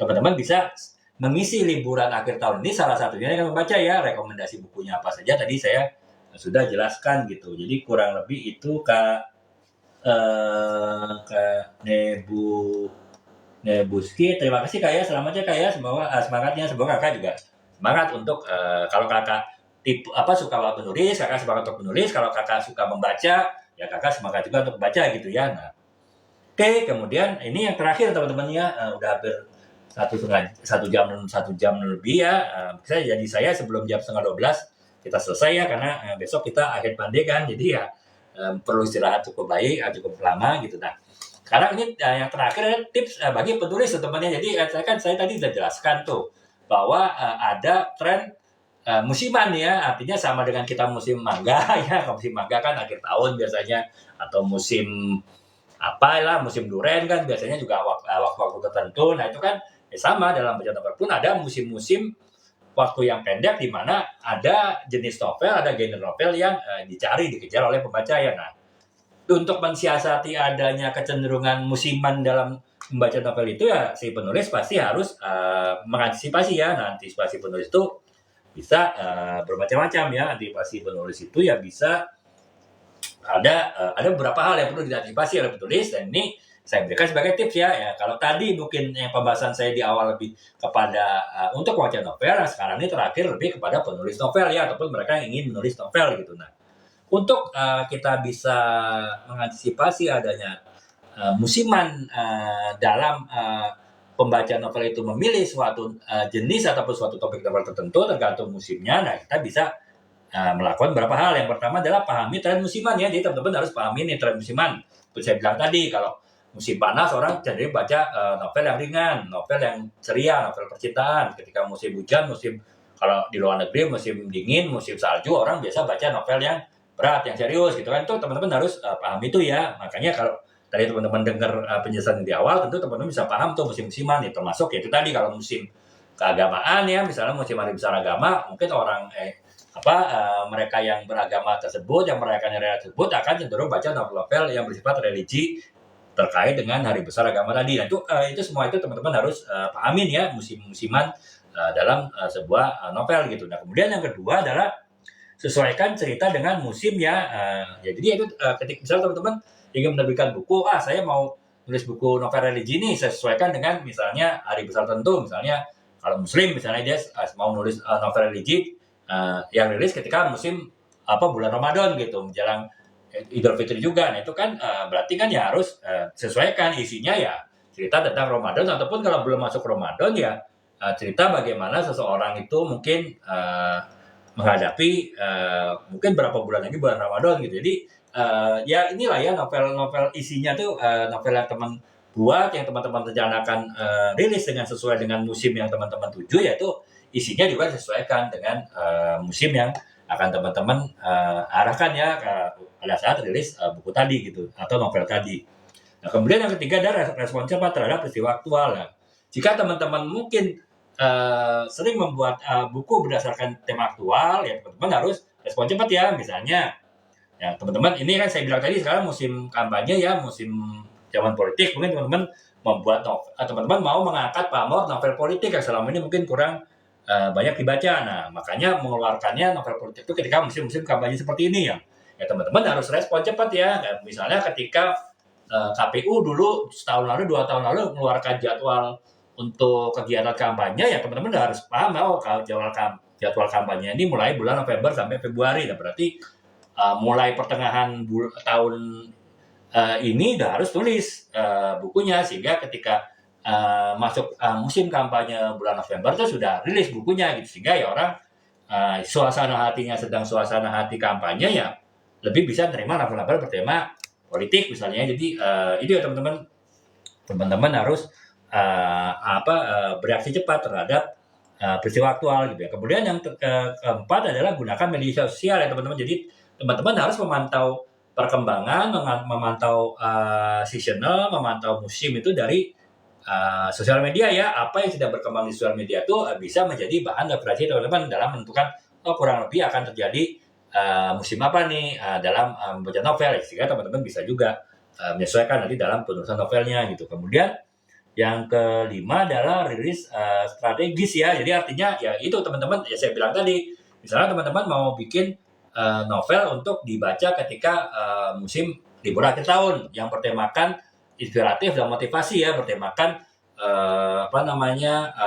teman-teman bisa mengisi liburan akhir tahun ini salah satunya dengan membaca ya. Rekomendasi bukunya apa saja tadi saya sudah jelaskan gitu. Jadi kurang lebih itu Kak Nebuski, terima kasih Kak ya, selamat ya Kak ya, semoga semangatnya, semoga Kakak juga semangat untuk kalau Kakak suka menulis, Kakak semangat untuk menulis. Kalau Kakak suka membaca, ya Kakak semangat juga untuk membaca gitu ya. Nah, oke, kemudian ini yang terakhir teman-teman ya, udah hampir satu jam lebih ya. Jadi saya sebelum jam 11:30 kita selesai ya, karena besok kita akhir pandai kan, jadi ya perlu istirahat cukup baik, cukup lama gitu. Nah, sekarang ini yang terakhir adalah tips bagi penulis teman-teman. Jadi saya tadi sudah jelaskan tuh bahwa ada tren musiman ya, artinya sama dengan kita musim mangga ya. Musim mangga kan akhir tahun biasanya, atau musim musim duren kan biasanya juga waktu-waktu tertentu. Nah itu kan sama dalam baca novel pun ada musim-musim waktu yang pendek di mana ada jenis novel, ada genre novel yang dikejar oleh pembaca ya. Nah, untuk mensiasati adanya kecenderungan musiman dalam membaca novel itu ya, si penulis pasti harus mengantisipasi ya. Nah, antisipasi penulis itu bisa bermacam-macam ya. Antisipasi penulis itu ya bisa ada beberapa hal yang perlu diantisipasi oleh penulis, dan ini saya berikan sebagai tips ya. Kalau tadi mungkin yang pembahasan saya di awal lebih kepada untuk membaca novel, nah sekarang ini terakhir lebih kepada penulis novel ya, ataupun mereka yang ingin menulis novel gitu. Nah, untuk kita bisa mengantisipasi adanya musiman dalam pembaca novel itu memilih suatu jenis ataupun suatu topik novel tertentu tergantung musimnya. Nah, kita bisa melakukan beberapa hal. Yang pertama adalah pahami tren musiman ya. Jadi teman-teman harus pahami nih tren musiman. Seperti saya bilang tadi, kalau musim panas orang cenderung baca novel yang ringan, novel yang ceria, novel percintaan. Ketika musim hujan, kalau di luar negeri musim dingin, musim salju, orang biasa baca novel yang berat, yang serius gitu kan. Itu teman-teman harus pahami itu ya. Makanya kalau tadi teman-teman dengar penjelasan di awal, tentu teman-teman bisa paham tuh musim-musiman ya. Termasuk ya itu tadi, kalau musim keagamaan ya, misalnya musim hari besar agama, mungkin orang mereka yang beragama tersebut, yang merayakan hari tersebut akan cenderung baca novel-novel yang bersifat religi terkait dengan hari besar agama tadi. Nah, itu semua itu teman-teman harus pahamin ya, musim-musiman dalam sebuah novel gitu. Nah, kemudian yang kedua adalah sesuaikan cerita dengan musim ya. Jadi itu ketika misalnya teman-teman ingin menerbitkan buku, saya mau nulis buku novel religi nih, saya sesuaikan dengan misalnya hari besar tertentu. Misalnya kalau muslim, misalnya dia mau nulis novel religi yang rilis ketika musim bulan Ramadan gitu, menjelang Idul Fitri juga. Nah itu kan berarti kan ya harus sesuaikan isinya ya, cerita tentang Ramadan, ataupun kalau belum masuk Ramadan ya cerita bagaimana seseorang itu mungkin menghadapi mungkin berapa bulan lagi bulan Ramadan gitu. Jadi ya inilah ya novel-novel isinya tuh novel yang teman buat, yang teman-teman rencanakan rilis dengan sesuai dengan musim yang teman-teman tuju, yaitu isinya juga disesuaikan dengan musim yang akan teman-teman arahkan ya pada saat rilis buku tadi gitu, atau novel tadi. Nah, kemudian yang ketiga adalah respon cepat terhadap peristiwa aktual. Nah, jika teman-teman mungkin sering membuat buku berdasarkan tema aktual, ya teman-teman harus respon cepat ya. Misalnya, ya teman-teman, ini kan saya bilang tadi sekarang musim kampanye ya, musim zaman politik, mungkin teman-teman membuat novel, teman-teman mau mengangkat pamor novel politik yang selama ini mungkin kurang banyak dibaca. Nah, makanya mengeluarkannya novel politik itu ketika musim-musim kampanye seperti ini ya teman-teman harus respon cepat ya. Misalnya ketika KPU dulu setahun lalu, 2 tahun lalu mengeluarkan jadwal untuk kegiatan kampanye, ya teman-teman harus paham bahwa jadwal kampanye ini mulai bulan November sampai Februari. Nah, berarti mulai pertengahan tahun ini udah harus tulis bukunya, sehingga ketika masuk musim kampanye bulan November itu sudah rilis bukunya gitu, sehingga ya orang suasana hatinya sedang suasana hati kampanye ya lebih bisa menerima novel-novel bertema politik misalnya. Jadi itu ya teman-teman harus bereaksi cepat terhadap peristiwa aktual gitu ya. Kemudian yang keempat adalah gunakan media sosial ya teman-teman. Jadi teman-teman harus memantau perkembangan, memantau seasonal, memantau musim itu dari sosial media ya. Apa yang sedang berkembang di sosial media itu bisa menjadi bahan referensi teman-teman dalam menentukan kurang lebih akan terjadi musim apa nih dalam membaca novel, sehingga teman-teman bisa juga menyesuaikan nanti dalam penulisan novelnya gitu. Kemudian yang kelima adalah rilis strategis ya. Jadi artinya ya itu teman-teman, ya saya bilang tadi, misalnya teman-teman mau bikin novel untuk dibaca ketika musim libur akhir tahun yang bertemakan inspiratif dan motivasi ya, bertemakan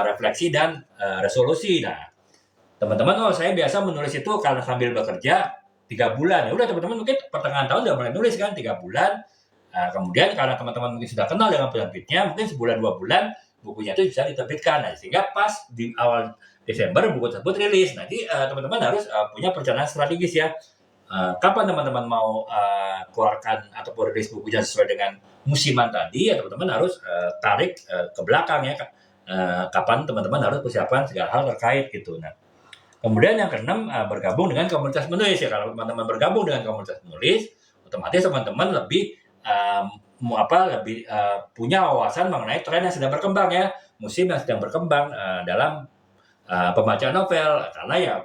refleksi dan resolusi. Nah, teman-teman, saya biasa menulis itu karena sambil bekerja 3 bulan. Ya udah teman-teman mungkin pertengahan tahun udah mulai nulis kan 3 bulan. Kemudian karena teman-teman mungkin sudah kenal dengan penerbitnya, mungkin sebulan 2 bulan bukunya itu bisa diterbitkan. Nah, sehingga pas di awal Desember buku tersebut rilis. Nanti teman-teman harus punya perencanaan strategis ya. Kapan teman-teman mau keluarkan ataupun rilis bukunya sesuai dengan musiman tadi, ya teman-teman harus tarik ke belakang ya. Kapan teman-teman harus persiapan segala hal terkait gitu. Nah, kemudian yang keenam, bergabung dengan komunitas menulis ya. Kalau teman-teman bergabung dengan komunitas menulis, otomatis teman-teman lebih punya wawasan mengenai tren yang sedang berkembang ya, musim yang sedang berkembang dalam pembacaan novel. Karena ya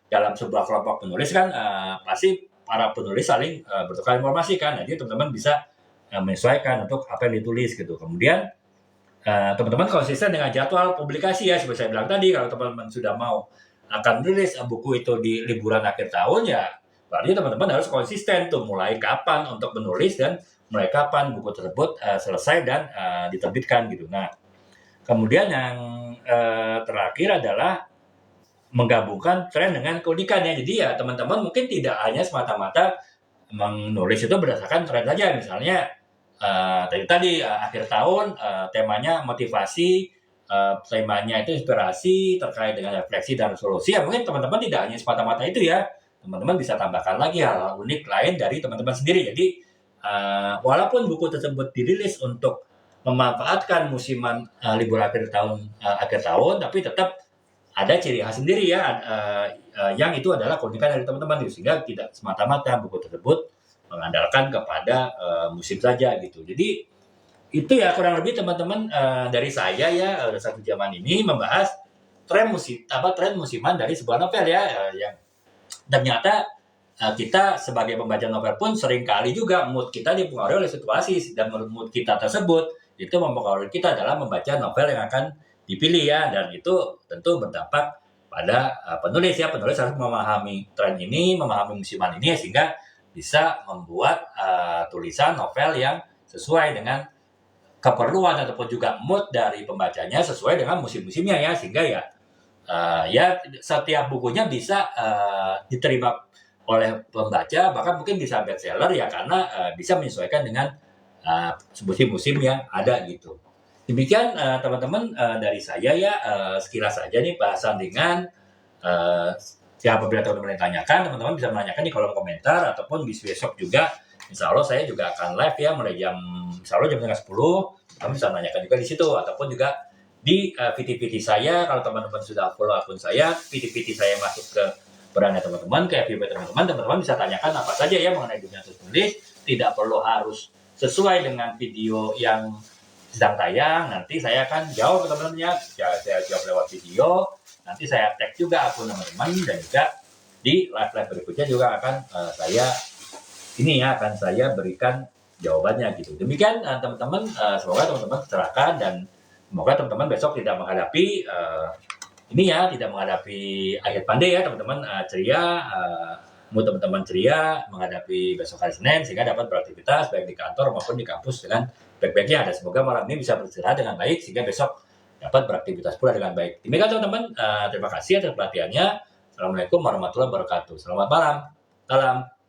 dalam sebuah kelompok penulis kan pasti para penulis saling bertukar informasi kan. Jadi teman-teman bisa menyesuaikan untuk apa yang ditulis gitu. Kemudian teman-teman konsisten dengan jadwal publikasi ya, seperti saya bilang tadi. Kalau teman-teman sudah mau akan rilis buku itu di liburan akhir tahun, ya berarti teman-teman harus konsisten tuh mulai kapan untuk menulis dan mulai kapan buku tersebut selesai dan diterbitkan gitu. Nah, kemudian yang terakhir adalah menggabungkan tren dengan keunikan ya. Jadi ya teman-teman mungkin tidak hanya semata-mata menulis itu berdasarkan tren saja. Misalnya tadi akhir tahun temanya motivasi, temanya itu inspirasi terkait dengan refleksi dan resolusi. Ya mungkin teman-teman tidak hanya semata-mata itu ya. Teman-teman bisa tambahkan lagi hal unik lain dari teman-teman sendiri. Jadi walaupun buku tersebut dirilis untuk memanfaatkan musiman libur akhir tahun, tapi tetap ada ciri khas sendiri ya, yang itu adalah keunikan dari teman-teman gitu, sehingga tidak semata-mata buku tersebut mengandalkan kepada musim saja gitu. Jadi itu ya kurang lebih teman-teman dari saya ya, satu jaman ini membahas tren musiman dari sebuah novel ya, yang ternyata kita sebagai pembaca novel pun seringkali juga mood kita dipengaruhi oleh situasi, dan mood kita tersebut itu mempengaruhi kita dalam membaca novel yang akan dipilih ya, dan itu tentu berdampak pada penulis ya. Penulis harus memahami tren ini, memahami musiman ini ya, sehingga bisa membuat tulisan novel yang sesuai dengan keperluan ataupun juga mood dari pembacanya, sesuai dengan musim-musimnya ya, sehingga ya setiap bukunya bisa diterima oleh pembaca, bahkan mungkin bisa bestseller ya, karena bisa menyesuaikan dengan musim-musim yang ada gitu. Demikian teman-teman dari saya ya, sekilas saja nih bahasan ringan. Siapa bila teman-teman yang tanyakan, teman-teman bisa menanyakan di kolom komentar ataupun di besok juga. Insya Allah saya juga akan live ya mulai insya Allah jam 9:30. Kamu bisa menanyakan juga di situ, ataupun juga di VT-VT saya. Kalau teman-teman sudah follow akun saya, VT-VT saya masuk ke beranda teman-teman, ke FYP teman-teman bisa tanyakan apa saja ya mengenai dunia tulis. Tidak perlu harus sesuai dengan video yang sedang tayang. Nanti saya akan jawab ke teman-teman ya. Saya jawab lewat video. Nanti saya tag juga akun teman-teman, dan juga di live berikutnya juga akan saya berikan jawabannya gitu. Demikian teman-teman, semoga teman-teman tercerahkan dan semoga teman-teman besok tidak menghadapi tidak menghadapi akhir pandai ya teman-teman, ceria, mood teman-teman ceria menghadapi besok hari Senin sehingga dapat beraktivitas baik di kantor maupun di kampus dengan baik-baiknya. Dan semoga malam ini bisa beristirahat dengan baik sehingga besok dapat beraktivitas pula dengan baik. Demikian teman-teman, terima kasih atas perhatiannya. Assalamualaikum warahmatullahi wabarakatuh. Selamat malam. Salam.